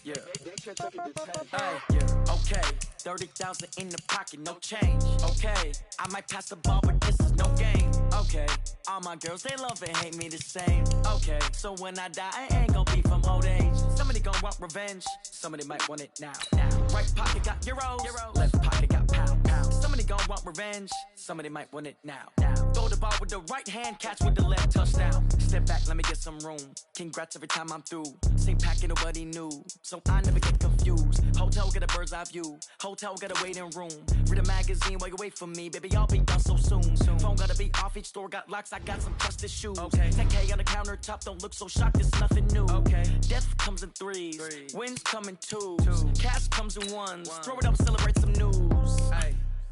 Yeah. Hey, yeah. Okay. 30,000 in the pocket, no change. Okay. I might pass the ball, but this is no game. Okay. All my girls, they love and hate me the same. Okay. So when I die, I ain't gon' be from old age. Somebody gon' want revenge. Somebody might want it now. Right pocket got euros. Left pocket got pound. Somebody gon' want revenge. Somebody might want it now. Throw the ball with the right hand, catch with the left, touchdown. Step back, let me get some room. Congrats every time I'm through. Same packet, nobody knew. So I never get confused. Hotel get a bird's eye view. Hotel got a waiting room. Read a magazine while you wait for me. Baby, I'll be done so soon. Phone gotta be off, each store got locks. I got some trusted shoes. 10K on the countertop, don't look so shocked, it's nothing new. Death comes in threes. Wins come in twos. Cash comes in ones. Throw it up, celebrate some news.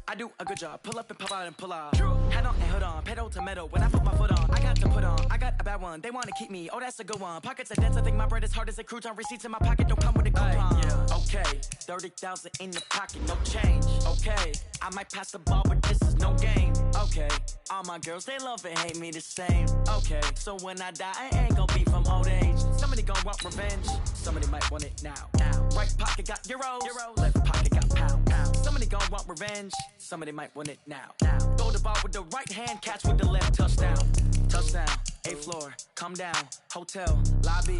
I do a good job. Pull up and pull out and pull out. Head on and hood on. Pedal to metal. When I put my foot on, I got to put on. I got a bad one. They want to keep me. Oh, that's a good one. Pockets are dense. I think my bread is hard as a crouton. Receipts in my pocket don't come with a coupon. Okay. 30,000 in the pocket. No change. Okay. I might pass the ball, but this is no game. Okay. All my girls, they love and hate me the same. Okay. So when I die, I ain't gon' be from old age. Somebody gon' want revenge. Somebody might want it now. Right pocket got euros. Left pocket got pound. Somebody gon' want revenge. Somebody might want it now. Throw the ball with the right hand, catch with the left, touchdown. Touchdown, 8th floor, come down. Hotel, lobby.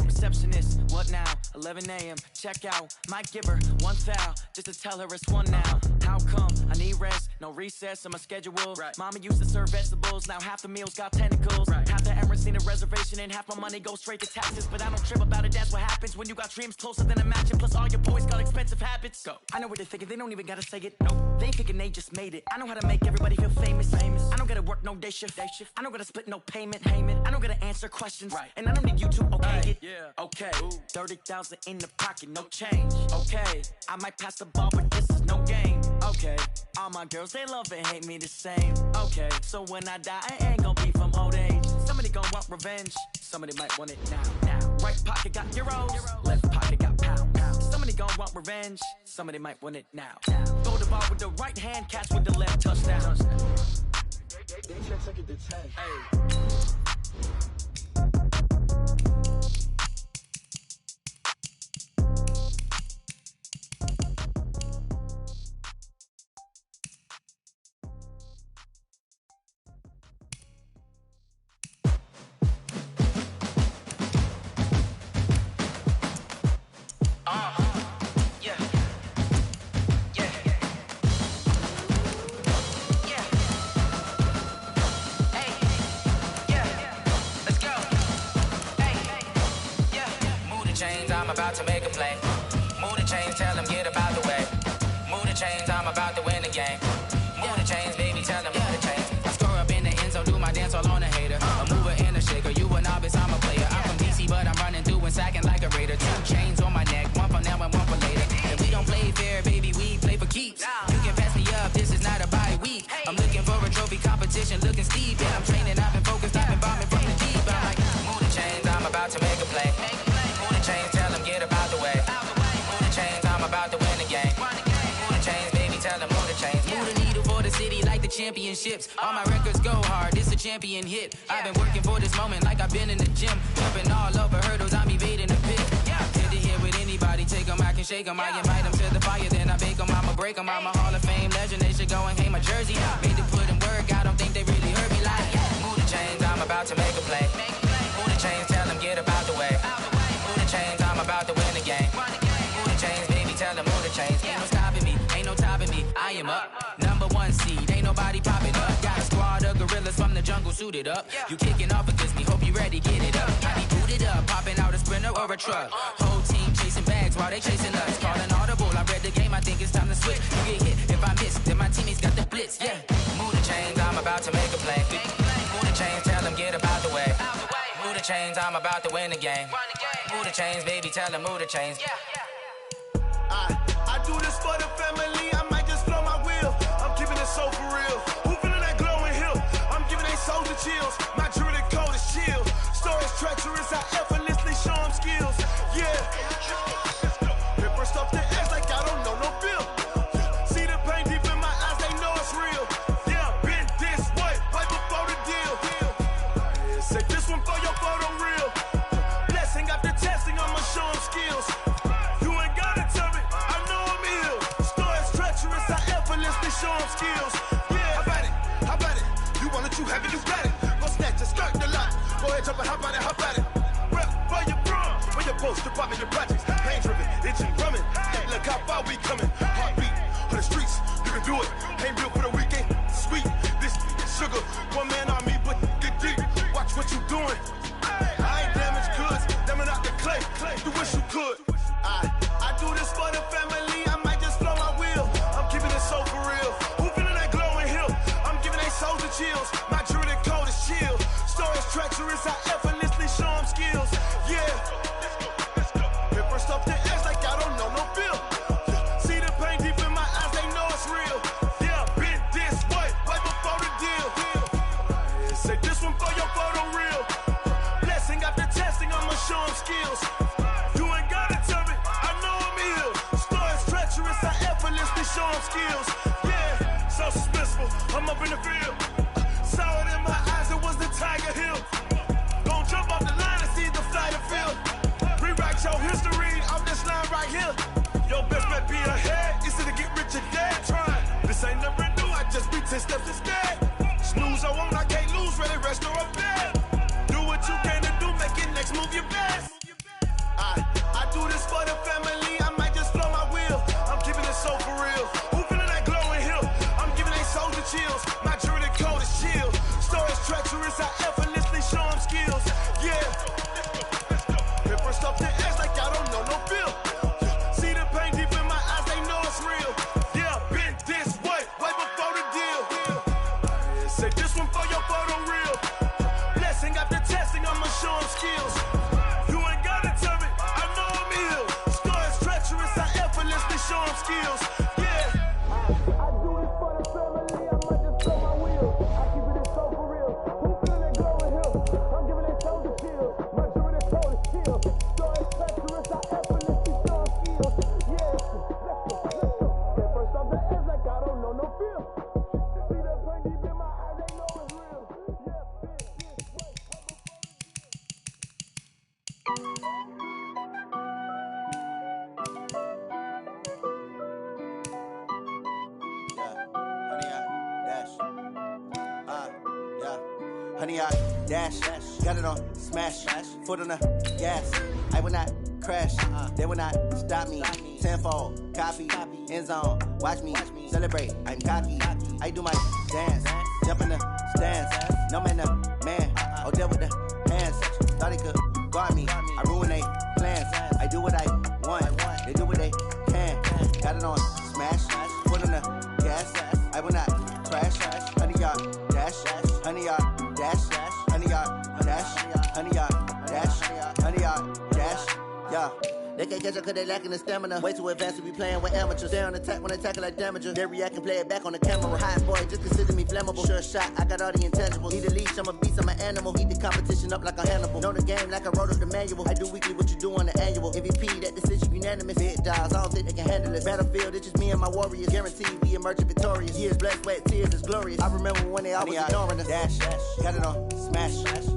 Receptionist, what now? 11 a.m., check out. Might give her one foul, just to tell her it's one now. How come? I need rest, no recess in my schedule. Mama used to serve vegetables, now half the meals got tentacles. Half the Emirates need a reservation and half my money goes straight to taxes. But I don't trip about it, that's what happens when you got dreams closer than a matching. Plus all your boys got expensive habits. Go. I know what they're thinking, they don't even gotta say it. No, they thinking they just made it. I know how to make everybody feel famous. I don't gotta work no day shift. I don't gotta split no payment. I don't gotta answer questions. And I don't need you to okay it. Okay, 30,000 in the pocket, no change. Okay, I might pass the ball, but this is no game. Okay, all my girls, they love and hate me the same. Okay, so when I die, I ain't gon' be from old age. Somebody gon' want revenge. Somebody might want it now. Right pocket got euros. Left pocket got pound. Somebody gon' want revenge. Somebody might want it now. Throw the ball with the right hand, catch with the left, touchdown. I'm about to make a play. Move the chains, tell them get about the way. Move the chains, I'm about to win the game. Move the chains, baby, tell them move the chains. I score up in the end zone, do my dance all on a hater. A mover and a shaker, you a novice, I'm a player. I'm from DC, but I'm running through and sacking like a raider. 2 chains on my neck, one for now and one for later. And we don't play fair, baby, we play for keeps. You can pass me up, this is not a bye week. I'm looking for a trophy competition, looking steep. Yeah, I'm training, I've been focused, I've been bombing from the deep. I'm like, move the chains, I'm about to make a play. Move the chains, tell them get about the way. Move the chains, I'm about to win the game. Move the chains, baby, tell them move the chains. Move the needle for the city like the championships. All my records go hard, this a champion hit. I've been working for this moment like I've been in the gym. Jumping all over hurdles, I'm evading the pit. Hit it here with anybody, take them, I can shake them. I invite them to the fire, then I bake them, I'ma break them. I'm a Hall of Fame legend, they should go and hang my jersey. Made to put in work, I don't think they really heard me like. Move the chains, I'm about to make a play. Move the chains, tell them get about the way. Move the chains, I'm about to win the game. Move the chains, baby, tell them move the chains. Ain't no stopping me, ain't no topping me. I am up, #1 seed, ain't nobody popping up. Got a squad of gorillas from the jungle suited up. You kicking off against me, hope you ready, get it up. I be booted up, popping out a Sprinter or a truck. Whole team chasing bags while they chasing us. Calling audible, I read the game, I think it's time to switch. You get hit if I miss, then my teammates got the blitz, yeah. Move the chains, I'm about to make a play. Move the chains, tell them get about the way. Move the chains, I'm about to win the game. Move the chains, baby, tell them move the chains. I do this for the family, I might just blow my wheel. I'm keeping it so for real. Who feeling that glowing hill? I'm giving they soldier chills. My jewelry code is chill. Stories treacherous, I effortlessly show them skills. Yeah. Ripper stuff the edge like I don't know no bill. See the pain deep in my eyes, they know it's real. Yeah, been this way, right before the deal. Say this one for your photo real. Blessing after testing, I'ma show Switch up and hop at it. Rep where you from? Where you post to pop in the projects? Pain driven, engine drumming. Hey, look how far we coming. Heartbeat on the streets, you can do it. Ain't built for the weekend. Sweet, this sugar. One man on me, but get deep. Watch what you doing. I ain't damaged goods, damn out the clay. You wish you could. I do this for the family. I might just blow my wheel. I'm keeping it so for real. Who feeling that glowing hill? I'm giving they souls the chills. My jewelry cold is chill. Stories treacherous, I effortlessly show them skills. Yeah. Hit first up the edge like I don't know no feel. See the pain deep in my eyes, they know it's real. Yeah, been this way, right before the deal. Say this one for your photo reel. Blessing after testing, I'ma show them skills. You ain't gotta tell me, I know I'm ill. Stories treacherous, I effortlessly show them skills. Yeah, so suspenseful, I'm up in the field. Saw it in my eyes, it was the Tiger Hill. Don't jump off the line and see the flight of field. Rewrite your history off this line right here. Your best bet be ahead, easy to get rich or dead. Trying, this ain't never new, I just be 10 steps instead. Snooze I won't, I can't lose, ready, rest or a bed. Do what you can to do, make it next move your best. I do this for the family, I might just blow my wheel. I'm keeping it so for real. Who feeling that glowing hill? I'm giving they souls the chills. My jewelry cold is chill. Stories treacherous, I effortlessly show them skills. Yeah. Hit first up the edge like I don't know no feel. See the pain deep in my eyes, they know it's real. Yeah, been this way, way before the deal. Say this one for your photo reel. Blessing after testing, I'ma show them skills. You ain't gotta tell me, I know I'm ill. Stories treacherous, I effortlessly show them skills. Yeah. I do this for the family, I might just blow my wheel. I keep it so for real. Who feeling that glowing hill? I'm giving they souls the chill. My jewelry cold is chill. Stories treacherous, I effortlessly show them skills. Yeah, let's go. Hit first off the edge like I don't know no feel. See that pain deep in my eyes, they know it's real. Yeah, this way. Honey, I dash, got it on smash, foot on the gas. I will not crash, they will not stop me. Tenfold, copy, end zone, watch me celebrate. I'm cocky, I do my dance, jump in the stands. No man, the man, oh deal with the hands. Thought he could guard me, I ruin they plans. I do what I want, they do what they can. Got it on smash, foot on the gas. I will not crash, honey, y'all dash, honey, y'all dash, honey, y'all dash, honey, y'all dash, honey, y'all dash, yeah. They can't catch up cause they lacking the stamina. Way too advanced to be playing with amateurs. Stay on attack when they tackle like damages. They react and play it back on the camera. Hot boy, just consider me flammable. Sure shot, I got all the intangibles. Need a leash, I'm a beast, I'm an animal. Heat the competition up like a Hannibal. Know the game like I wrote up the manual. I do weekly what you do on the annual. MVP, that decision unanimous. Big dials, I don't think they can handle it. Battlefield, it's just me and my warriors. Guaranteed we emerging victorious. Years, blood, sweat, tears, is glorious. I remember when they always ignoring us. Dash, got it on smash,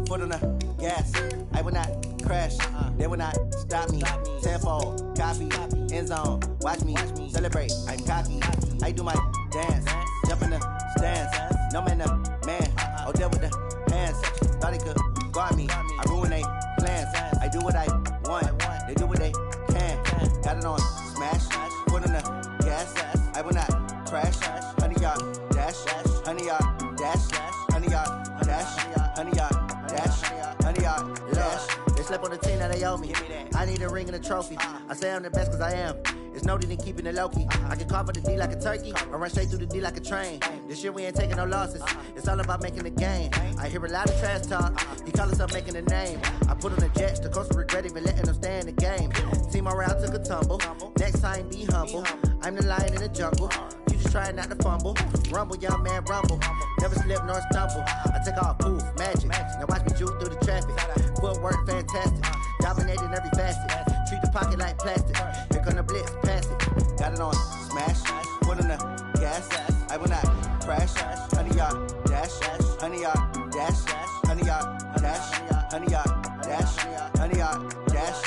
foot on the gas. I will not crash, they will not stop me. Tenfold, copy, end zone, watch me celebrate. I'm cocky, I do my dance, jump in the stands. No man, the man, oh deal with the hands. Thought he could guard me, I ruin they plans. I do what I want, they do what they can. Got it on smash, foot on the gas. I will not crash, honey, y'all dash, honey, y'all dash, honey, y'all dash, honey, y'all dash, honey, y'all dash. They slept on the team that they owe me. I need a ring and a trophy. I say I'm the best cause I am. It's no need in keeping it low-key. I can carve for the D like a turkey, or run straight through the D like a train. This year we ain't taking no losses. It's all about making the game. I hear a lot of trash talk. He call himself making a name. I put on the jets, the coach regret even letting them stay in the game. Team morale took a tumble. Next time be humble. I'm the lion in the jungle. You just trying not to fumble. Rumble, young man, rumble. Never slip nor stumble. I take off, poof, magic. Now watch me juke through the traffic. Footwork fantastic. Dominating every facet. Treat the pocket like plastic. Here come the blitz, pass it. Got it on smash. Foot on the gas. I will not crash. Honey, y'all dash. Honey, y'all dash. Honey, y'all dash. Honey, y'all dash. Honey, y'all dash.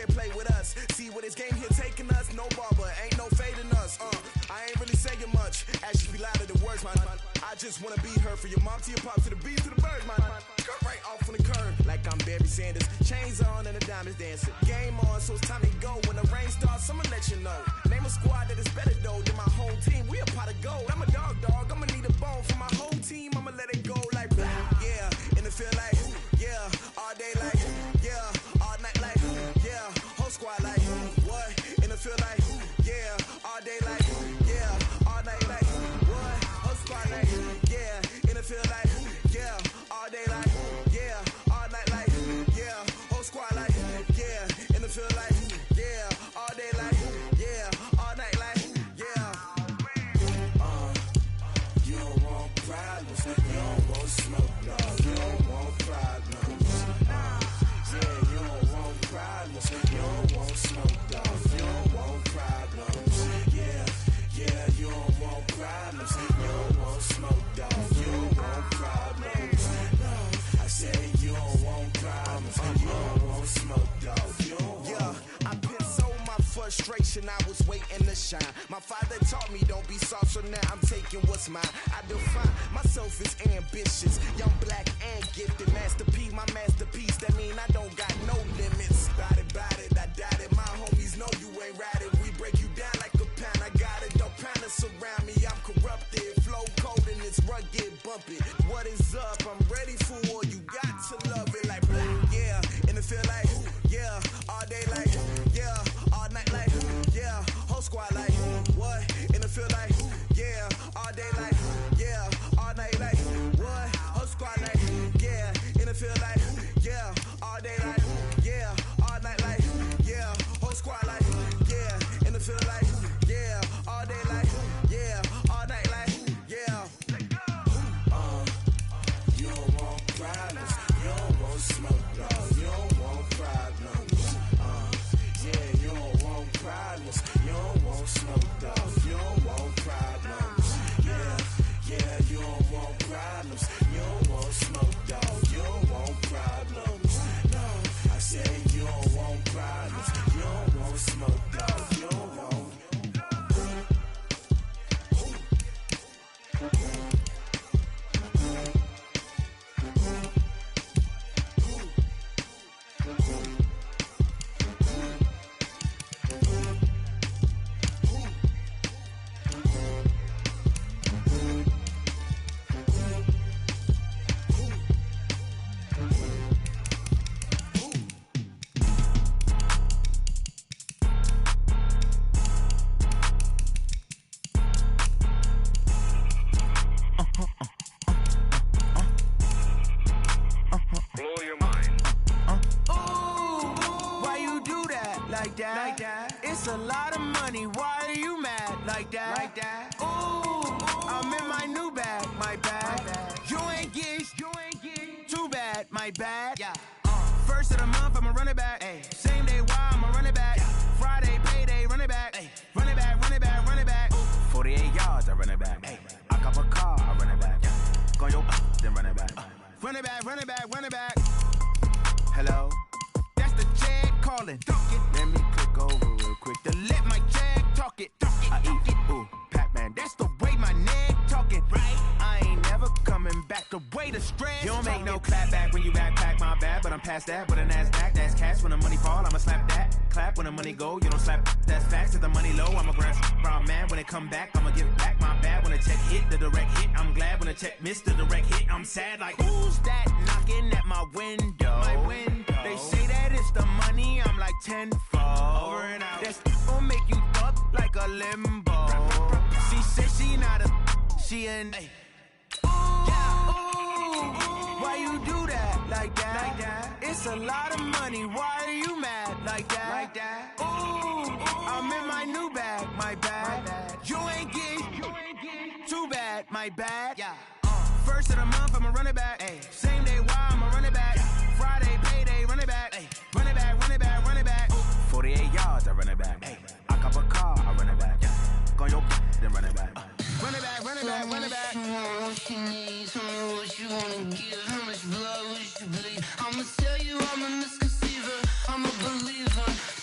can't play with us. See where this game here taking us? No barber, ain't no fading us. I ain't really saying much. Actions be louder than words, man. I just wanna be heard from your mom to your pop to the beat to the bird, man. Cut right off on the curb, like I'm Barry Sanders. Chains on and the diamonds dancing. Game on, so it's time to go. When the rain starts, I'ma let you know. Name a squad that is better though than my whole team. We a pot of gold. I'm a dog. I'ma need a bone for my whole team. I'ma let it go like yeah. And it feel like yeah. All day like yeah. All night like yeah. Whole squad like what? And it feel like yeah. All day like yeah. All night like what? Whole squad like yeah. And it feel like yeah. All day like yeah. All night like yeah. Whole squad like yeah. And it feel like yeah. All day like yeah. All night like yeah. You don't want problems. You don't want smoke. No. You don't want problems. Yeah, you don't want problems. You don't want smoke. No. You don't want problems. Yeah, you don't want problems. You don't want smoke. No. You don't want problems. No, I said you don't want problems. You don't want smoke. No. You don't want. Yeah, I've been so my frustration. I was waiting to shine. My father taught me don't be soft, so now I'm taking what's mine. I define myself as ambitious, young, black, and gifted. Master P, my masterpiece. That mean I don't got no limits. Bout it, I doubt it. My homies know you ain't ride it. We break you down like a pound. I got it. Don't panic surround me. I'm corrupted. Flow cold and it's rugged, bumpy. What is up? I'm ready for war. You got to love it like black, yeah. And it feel like yeah. All day like yeah. All night like yeah. Whole squad like what? And it feel like yeah. All day like yeah. All night like what? Whole squad like yeah. And it feel like yeah. All day like yeah. All night like yeah. Whole squad like yeah. And it feel like yeah. All day like yeah. All night like yeah. You don't want problems. You don't want smoke. No, you don't want problems. Yeah, you don't want problems. You don't want smoke. No, you don't want problems. Yeah, you don't want problems. You don't want smoke. No, you don't want problems. No, I said you don't want problems. You don't want smoke. No, you don't want. It's a lot of money, why are you mad like that? Ooh, I'm in my new bag, my bad. You ain't get too bad, my bad. Yeah. First of the month, I'ma run it back. Ay. Same day, why I'ma run it back. Friday, payday, run it back. Ay. Run it back, run it back, run it back. 48 yards, I run it back. Ay. I cop a car, I run it back. Go your then run it back. Run it back, run it back, run it back. Hello? That's the Jag calling. Let me click over real quick to let my Jag talk it. I eat it, ooh, Pac-Man. That's the way my neck talking. Right? I ain't never coming back. The way the stress. You don't make no clap back when you backpack, my bad. But I'm past that with a NASDAQ. That's cash when the money fall. I'ma slap that. Clap when the money go. You don't slap. That's facts. If the money low, I'ma grab brown man. When it come back, I'ma give back my bad. When the check hit, the direct hit. I'm glad when the check missed the direct hit. I'm sad like who's that knocking at my window? My window. They say that it's the money. I'm like tenfold. Over and out. That's gon' make you fuck like a limbo. She said she not a. She an. Ay. Why you do that like that? It's a lot of money. Why are you mad like that? Ooh, I'm in my new bag, my bad. You ain't get too bad, my bad. Yeah. First of the month, I'ma run it back. Ay. Same day, why I'ma run it back. Friday, payday, run it back. Ay. Run it back, run it back, run it back. 48 yards, I run it back. Ay. I cop a car, I run it back. Go your then run it back. Run it back, run it back, run it back. What you need, tell me what you wanna give. How much blood would you bleed? I'ma tell you I'm a misconceiver, I'm a believer.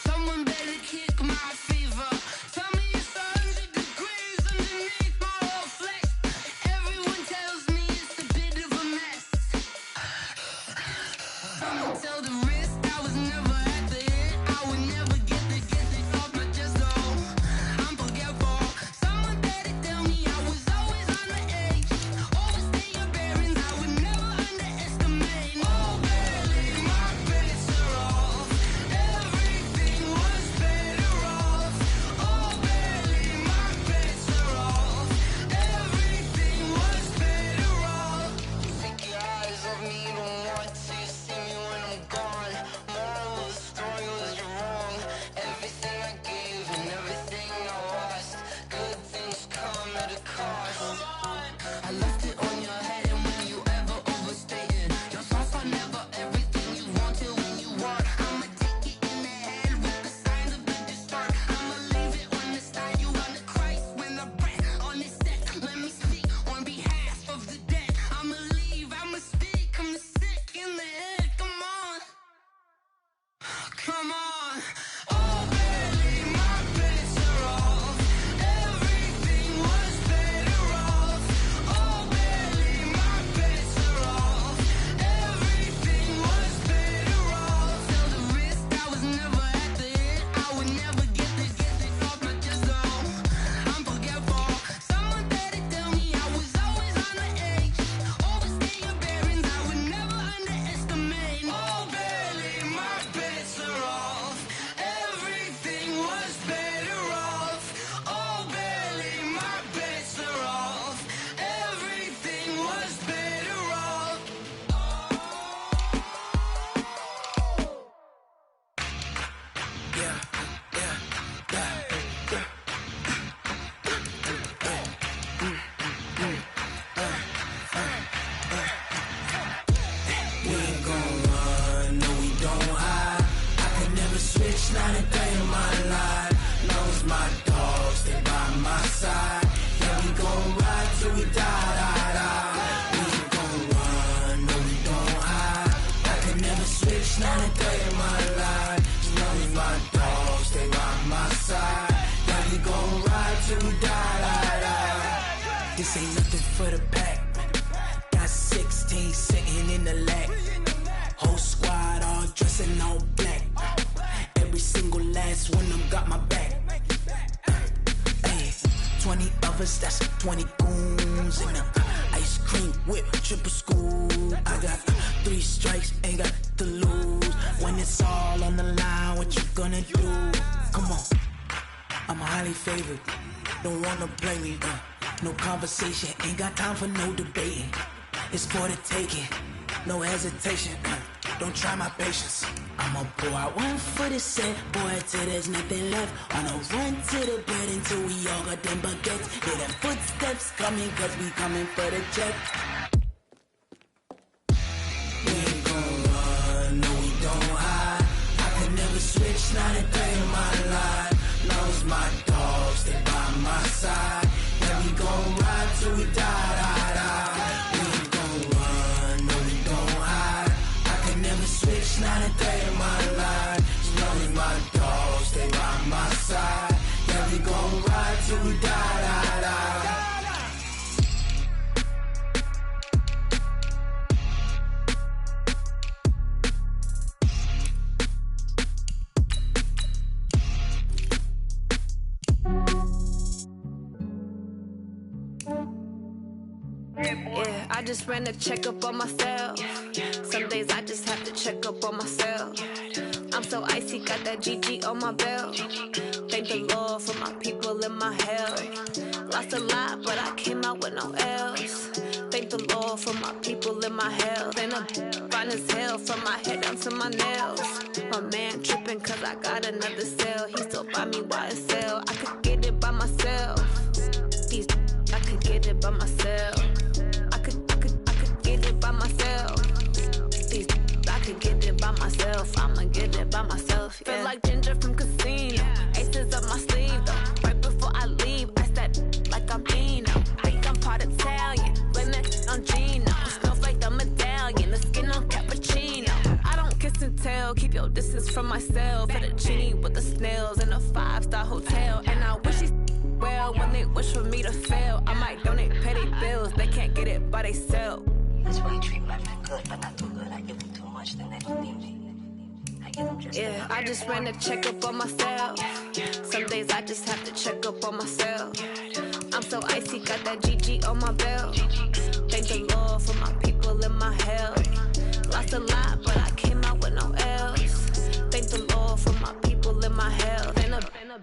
Felt the risk, I was never at the end. I would never get the off my chest, though. I'm forgetful. Someone better tell me I was always on the edge. Overstay your bearings, I would never underestimate. Oh, barely, my bets are off. Everything was better off. Oh, barely, my bets are off. Everything was better off. Take your eyes off me, you don't want to see me when I'm gone. Moral of the story was you're wrong. Everything I gave and everything I lost. Good things come at a cost. I left it on your head, and when you ever overstay it, your thoughts are never everything you wanted when you want. I'ma take it in the head with the signs of the distort. I'ma leave it on the side. You on the Christ when the breath on this set. Let me speak on behalf of the dead. I'ma leave, I'ma speak. I'm the sick in the head. Come on, come on. Oh, barely, my bets are off. Everything was better off. Oh, barely, my bets are off. Everything was better off. Felt the risk, I was never at the end. I would never get this off my chest, though. I'm forgetful. Someone better tell me I was always on the edge. Overstay your bearings, I would never underestimate. Oh, barely, my bets are off. Everything was better off. Oh, barely, my bets are off. Everything was better off. We ain't gon' run, no we don't hide. I could never switch, not a day in my life. Long as my dogs stay by my side. Yeah, we gon' ride till we die. We ain't gon' run, no we don't hide. I could never switch, not a day in my life. Long as my dogs stay by my side. Yeah, we gon' ride till we die. This ain't nothing for the pack. Got 16 sitting in the lap. Whole squad all dressing all black. Every single last one of them got my back. Hey, 20 of us, that's 20 goons. And ice cream whip, triple scoop. I got 3 strikes, ain't got to lose. When it's all on the line, what you gonna do? Come on, I'm highly favored. Don't wanna play me, no conversation. Ain't got time for no debating. It's for the taking, no hesitation. Don't try my patience. I'ma pour out one for the set, boy, till there's nothing left. On a run to the bed until we all got them baguettes. Hear them footsteps coming, cause we coming for the jet. We ain't gon' run, no we don't hide. I could never switch, not a day in my life. Long as my dogs stay by my side. Yeah, we gon' ride till we die. We ain't gon' run, no we don't hide. I could never switch, not a day in my life. As long as my dogs stay by my side. Yeah, we gon' ride till we die. Yeah, I just ran a checkup on myself. Some days I just have to check up on myself. I'm so icy, got that GG on my belt. Thank the Lord for my people in my health. Lost a lot, but I came out with no L's. Thank the Lord for my people in my health. And I'm fine as hell from my head down to my nails. My man tripping cause I got another cell. He still buy me YSL. I could get it by myself. These I could get it by myself. I could get it by myself. These I could get it by myself. I'ma get it by myself. Yeah. Feel like Ginger from Casino. Aces up my sleeve though. Right before I leave, I step like I'm Dino. Think I'm part Italian. Blame that on Gino. Snowflake the medallion. The skin on cappuccino. I don't kiss and tell. Keep your distance from myself. Fettuccine with the snails in a 5-star hotel. And I wish he's well when they wish for me to fail. I might donate petty bills. They can't get it by they self. That's why you treat my men good, but not too good. I give them too much, then they don't need me. Yeah, I just ran a checkup on myself. Some days I just have to check up on myself. I'm so icy, got that GG on my belt. Thank the Lord for my people in my health. Lost a lot, but I came out with no L's. Thank the Lord for my people in my health. And a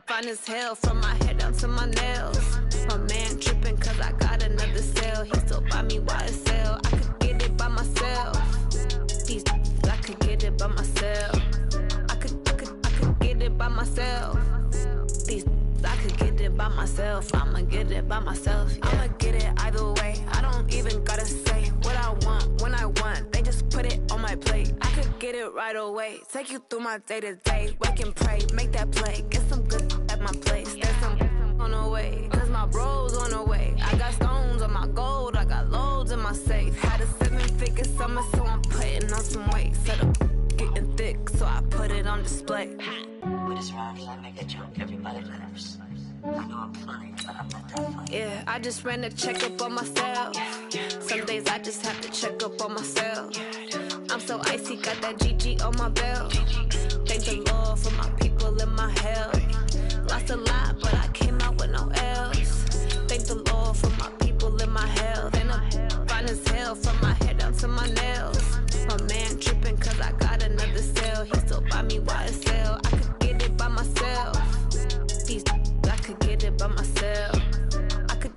fine as hell from my head down to my nails. My man tripping cause I got another cell. He still buy me YSL. I could get it by myself. These I could get it by myself. I could get it by myself. These I could get it by myself. I'ma get it by myself. Yeah. I'ma get it either way. I don't even gotta say what I want when I want. They just put it on my plate. I could get it right away. Take you through my day to day. Wake and pray, make that play. Get some good at my place. There's some on the way. Cause my bro's on the way. I got stones on my gold. I got loads in my safe. Had a 7-figure summer, so I'm putting on some weight. Set up getting thick, so I put it on display. With this rhyme, I make a joke. Everybody laughs. I know I'm funny, but I'm not that funny. Yeah, I just ran a checkup on myself. Some days I just have to check up on myself. I'm so icy, got that GG on my belt. Thank the Lord for my people in my health. Lost a lot, but I came out with no L's. Thank the Lord for my people in my health. And I'm fine as hell from my head down to my nails. My man tripping cause I got another cell. He still buy me YSL. I could get it by myself. These I could get it by myself. I could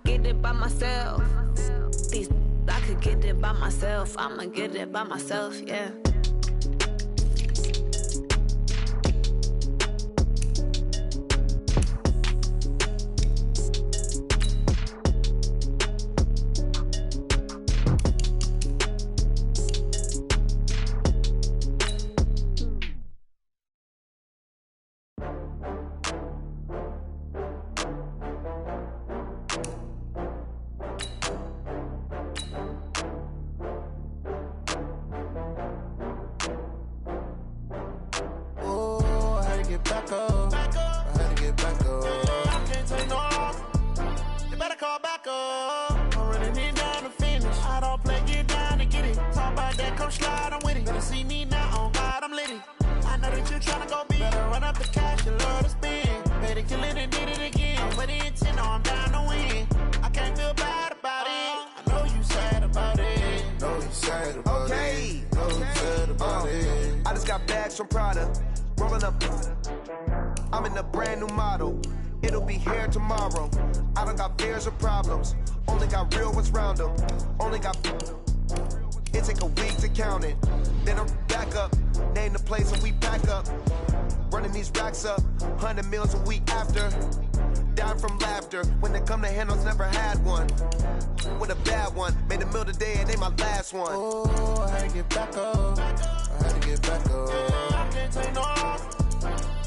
get it by myself. These I could get it by myself. I'ma get it by myself, yeah. From Prada, rolling up. I'm in a brand new model. It'll be here tomorrow. I don't got fears or problems. Only got real ones round them. Only got. It take a week to count it. Then I'm back up. Name the place and we pack up. Running these racks up. 100 meals a week after. Down from laughter. When they come to handles, never had one. With a bad one. Made a meal today and they my last one. Oh, I had to get back up. I had to get back up. I can't take no off.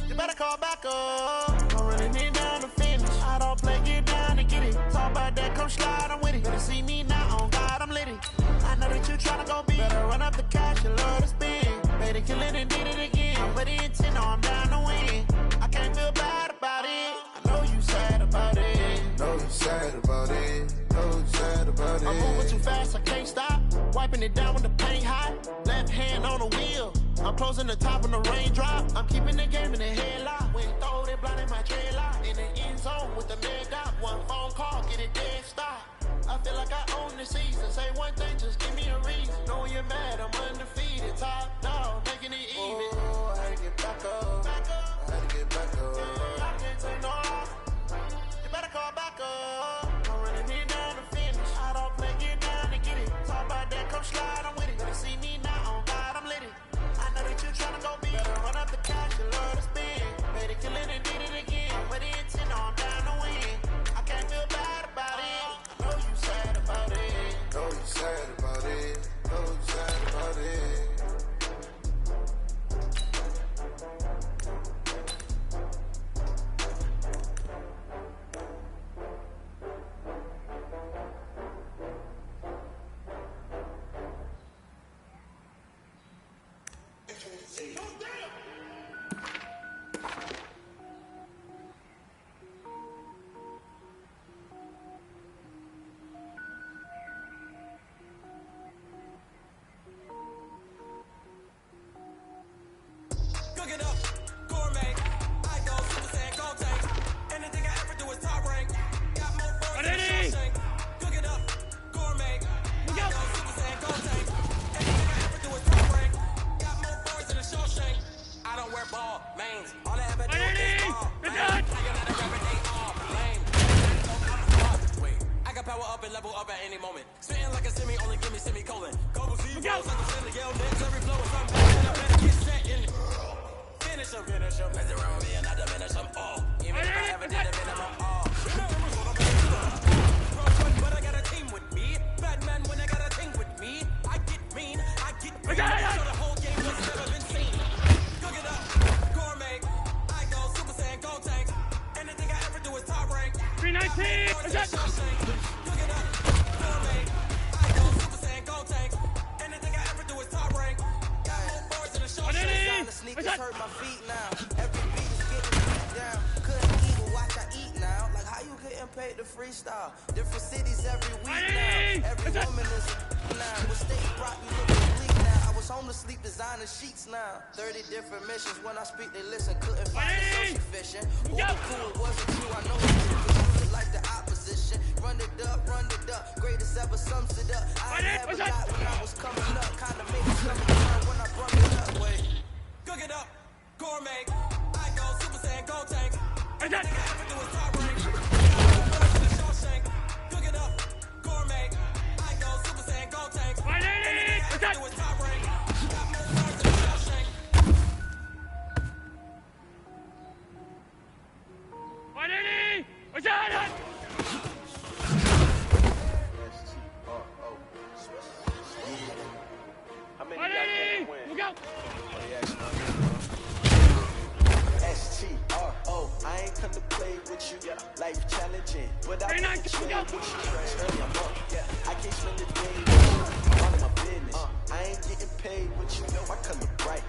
You better call back up. I'm running it down to finish. I don't play, get down and get it. Talk about that, come slide, I'm with it. Better see me now, on God, I'm lit it. I know that you tryna go big. Better run up the cash, you love to spend. Made it, kill it, and did it again. But the intent, no, I'm down to win. I can't feel bad about it. I know you sad about it. Know you sad about it. Know you sad about it. I'm moving too fast, I can't stop. Wiping it down when the paint hot. Left hand on the wheel. I'm closing the top when the raindrop. I'm keeping the game in the headlock. When throw it blind in my dreadlock. In the end zone with the mad dot. One phone call, get it dead stop. I feel like I own the season. Say one thing, just give me a reason. Know you're mad, I'm undefeated. Top dog, making it even. Oh, I had to get back up. I had to get back up. I can't take no off. You better call back up. I'm running it down to finish. I don't play, get down and get it. Talk about that, come slide, I'm with it. Better see me now, on God, I'm lit it. I know that you tryna go big. Better run up the cash, you love to spend. Made it, kill it, and did it again. But the intent, no, I'm down to win. I can't feel bad about it. I know you sad about it. Know you sad about it. Know you sad flows like a cylinder, yell next. Every flow is something bad, and I better get set in it. Finish him. Mess around with me and I diminish him all. Even if I ever did a minimum all. But I got a team with me. Batman when I got a team with me. I get mean, I get green. So the whole game has never been seen. Cook it up, gourmet. I go Super Saiyan, go tank. Anything I ever do is top rank. 319. Cook it up, gourmet. I go Super Saiyan, go tank. Anything I ever do is top rank. Got more boards in the show. The sneakers hurt my feet now. Every beat is getting beat down. Couldn't eat or watch I eat now. Like how you getting paid to freestyle? Different cities every week now. Every woman is now. What state brought me looking bleak now? I was home to sleep designer sheets now. 30 different missions. When I speak, they listen. Couldn't find the social fishing. Who the cool it wasn't true? I know it's true. Cause you like the opposition. Run it up, run it up. Greatest ever sums it up. I ain't never got when I was coming up. Kinda made me stomach turn when I brought it up. Wait. Cook it up, gourmet. I go Super Saiyan, go tank. Anything I ever do is top rank. Cook it up, gourmet. I go Super Saiyan, go tank. Anything I ever do is top rank. Got more stars than Shawshank. 180! What's that? How many y'all win? Look out! STRO, I ain't come to play with you, life challenging, but I can train with you. Early I'm up, I can't spend the day with you. All of my business, I ain't getting paid with you. I color bright,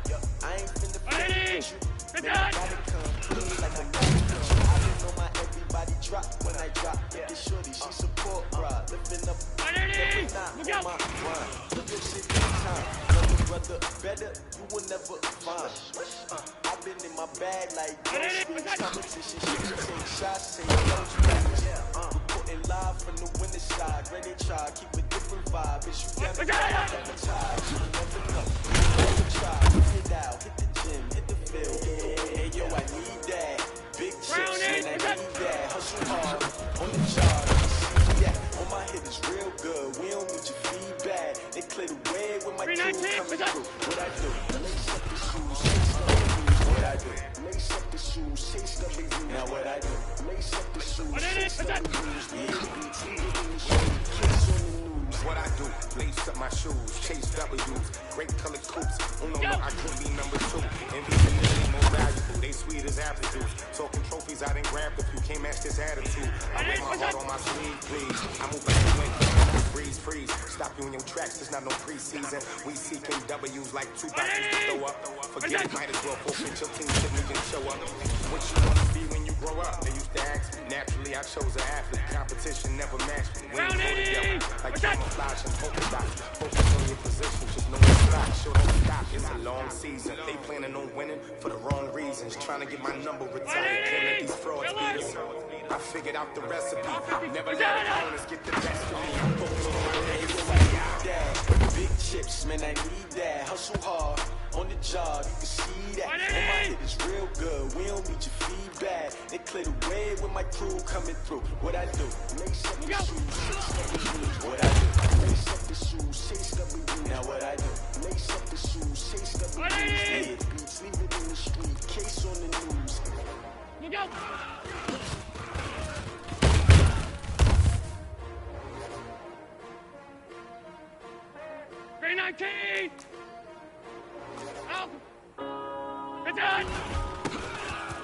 I ain't finna play with you. Man, I gotta come clean like I'm not with you. I didn't know my everybody drop when I drop. Look at shorty, she support, bruh. Lifting up, every night on my grind. Look at shit this time. Brother, better, you will never find. I've been in my bag like groceries, competition, shit, take shots, take those we putting live from the winning side. Ready try, keep a different vibe. It's you never try, you never know. Never try, hit it out, hit the gym, hit the field. Hey yo, I need that. Big chips, man, I need that. Hustle hard, on the chart, see that. On my hit is real good, we don't need your feedback. They clear the way with my crew coming through. What I do? Lace up the shoes, chase up the views. What I do? Lace up the shoes, chase up the views. Now what I do? Lace up the shoes, chase up the views. Yeah, beats, even in the street, kids on the news. What I do? Lace up my shoes, chase W's, great color coupes. Oh no, I could be number 2. Infinitely more valuable, they sweet as apple juice. Talking trophies, I didn't grab the few, can't match this attitude. I wear my heart on my sleeve, please. I move like the wind, breeze, freeze. Stop you in your tracks, there's not no preseason. We seeking W's like 2 boxes to throw up. Forget it, might as well forfeit your team, shouldn't even show up. What you wanna be when you grow up? They used to ask me. Naturally, I chose an athlete. Competition never matched me. We ain't going together like camouflage and polka dots. Focus on your position, just know your stock. Sure don't stop, it's a long season. They planning on winning for the wrong reasons. Trying to get my number retired, can't let these frauds beat us. I figured out the recipe. Never let opponents get the best of me. I'm focused on my legacy. Big chips, man, I need that. Hustle hard, on the job, you can see that. And my hit is real good, we don't need your feedback. They clear the way with my crew coming through. What I do? Lace up the shoes, chase up the views. What I do? Lace up the shoes, chase up the views. Now what I do? Lace up the shoes, chase up the views. Yeah, beats, leave it in the street, case on the news. You go! $319! Out! It's done!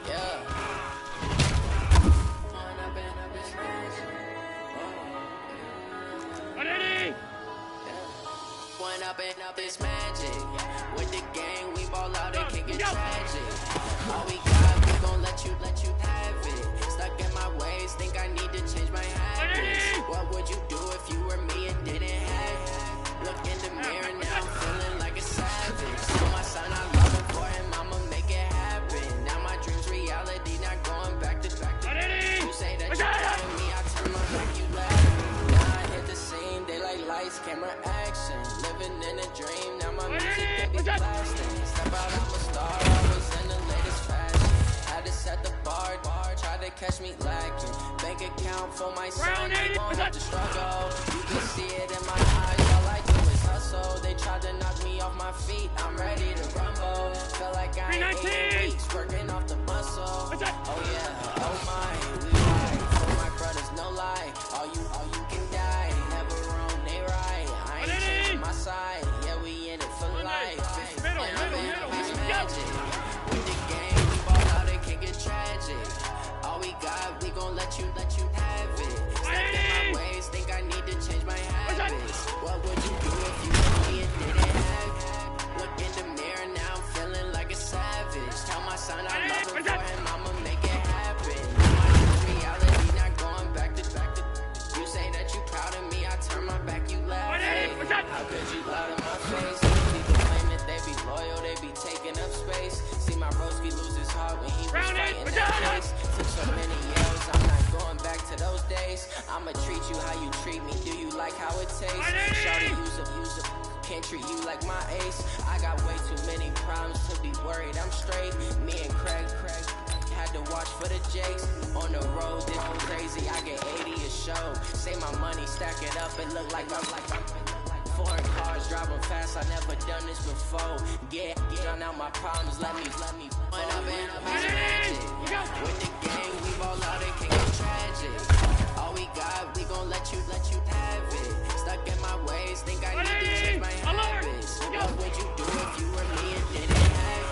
Yeah. One up and up is magic. With the gang, we ball out and kick it tragic. All we got, we gon' let you have it. Stuck in my ways, think I need to change my habits. What would you do if you were me and didn't have it? Look in the mirror now, I'm feeling like a savage. So my son, I love him for him, I'ma make it happen. Now my dream's reality, not going back to You say that you love me, I turn my back, you laugh. Now I hit the scene, they like lights, camera, action. Living in a dream, now my music can be blasting. Step out, I'm a star, I was in the latest fashion. Had to set the bar, try to catch me lacking. Bank account for my son, you won't have to struggle. You can see it in my eyes, all I do is hustle. muscle. They tried to knock me off my feet. I'm ready to rumble. Feel like I ain't 8 weeks working off the muscle. Oh yeah, oh my, we ride. For my brothers, no lie. All you can die. Never wrong, they right. I ain't changing my side. Yeah, we in it for life. And I'm in magic. With the game, we ball out, it can get tragic. All we got, we gon' let you have it. Step in my ways, think I need to change my habits. What would you do if you were me and didn't have it? Look in the mirror, now I'm feeling like a savage. Tell my son I love him for him, I'ma make it happen. My dream's reality, not going back to. You say that you proud of me, I turn my back, you laugh. How could you lie to my face? People claim that they be loyal, they be taking up space. See my broski lose his heart when he was fighting that case. Took so many years, I'm not going back to those days. I'ma treat you how you treat me. Do you like how it tastes? Shawty, use up. Can't treat you like my ace. I got way too many problems to be worried. I'm straight. Me and Craig had to watch for the Jakes. On the road, this was crazy. I get 80 a show. Say my money, stack it up. It look like I'm foreign cars, driving fast. I never done this before. Get done out my problems. Let me run up and up is magic. With the gang, we ball out. It can get tragic. All we got, we gon' let you have it. Stuck in my ways, think I need to change my habits. What would you do if you were me and didn't have it?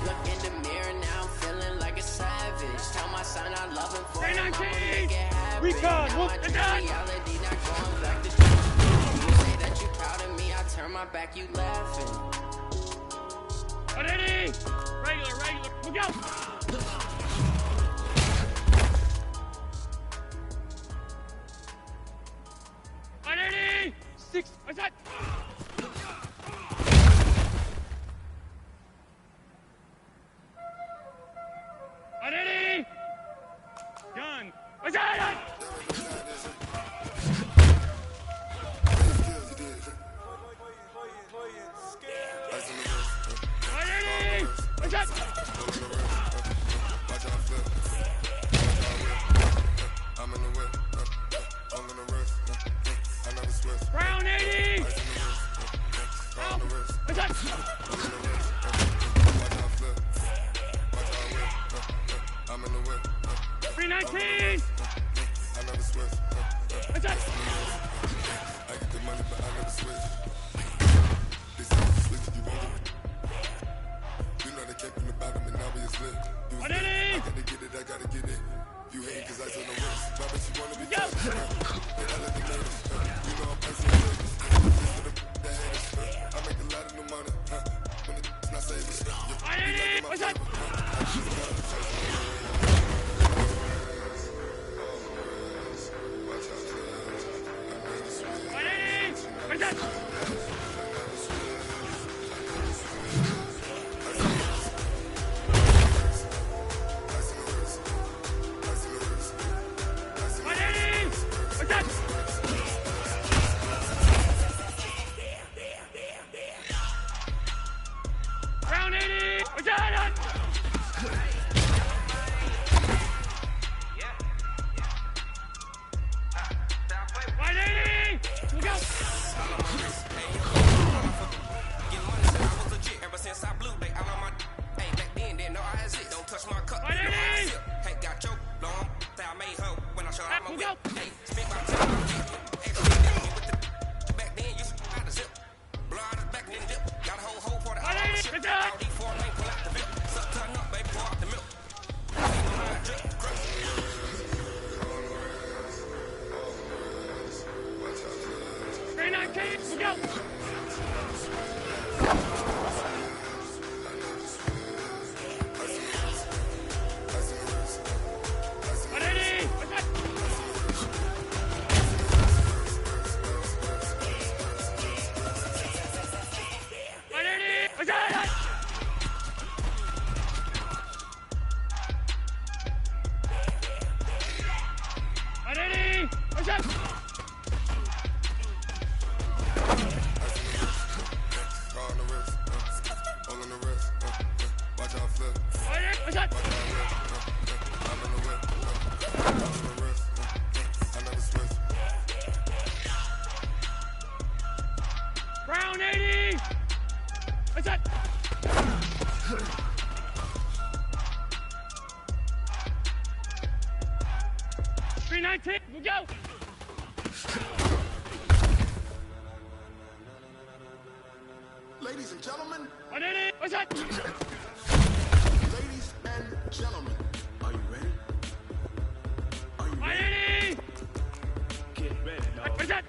Look in the mirror, now I'm feeling like a savage. Tell my son I love him for him, I'ma make it happen. Now my dream reality, not going back to. You say that you proud of me, I turn my back, you laughing. Ready? Regular, we go! Ready? 6, what's that? Ready? Gun. What's that? Ready? What's that? I'm in the whip, all in the wrist. I never switch. Round 80! On the wrist. What's that? Watch how I flip. Watch how I whip. I'm in the whip. 319! I never switch. What's that? I get the money, but I never switch. They say you switch, you won't get it. You know they kept in the bottom and now we is lit. You was lit. I gotta get it. You hate cause I said no risk. Why but you wanna be first? Then I let the natives. You know I'm passing the Vegas. Just for the haters. I make a lot of new money. When it's not saving. What's that? What's that? Round 80! What's that? Right 80! We go! Ever since I blew, they all on my. Hey, back then, didn't know I had it. Don't touch my cup. Right, You know how I Eddie. sip. Hey, got choke, long. Say I made her when I showed out my we whip. go. Hey, spent my time on it. With the back then, you out the zip. Blow out the back and then dip. Got a whole for the Right, Eddie. shit. Good job. All D4 lane, pull out the whip. Suck, turn up, baby, pour out the milk. Ain't no line, drip, crush. 319! We go! Ready? What's that? Ready? What's that? Ready? What's that? Car on the wrist. All on the wrist. Watch how I flip. Ready? What's that? I'm in the whip. I'm on the wrist. I never switch. Round 파이팅! 무경! Ladies and gentlemen. Ready? Shot! Ladies and gentlemen. Are you ready? Are you ready? Get ready, dog. Shot!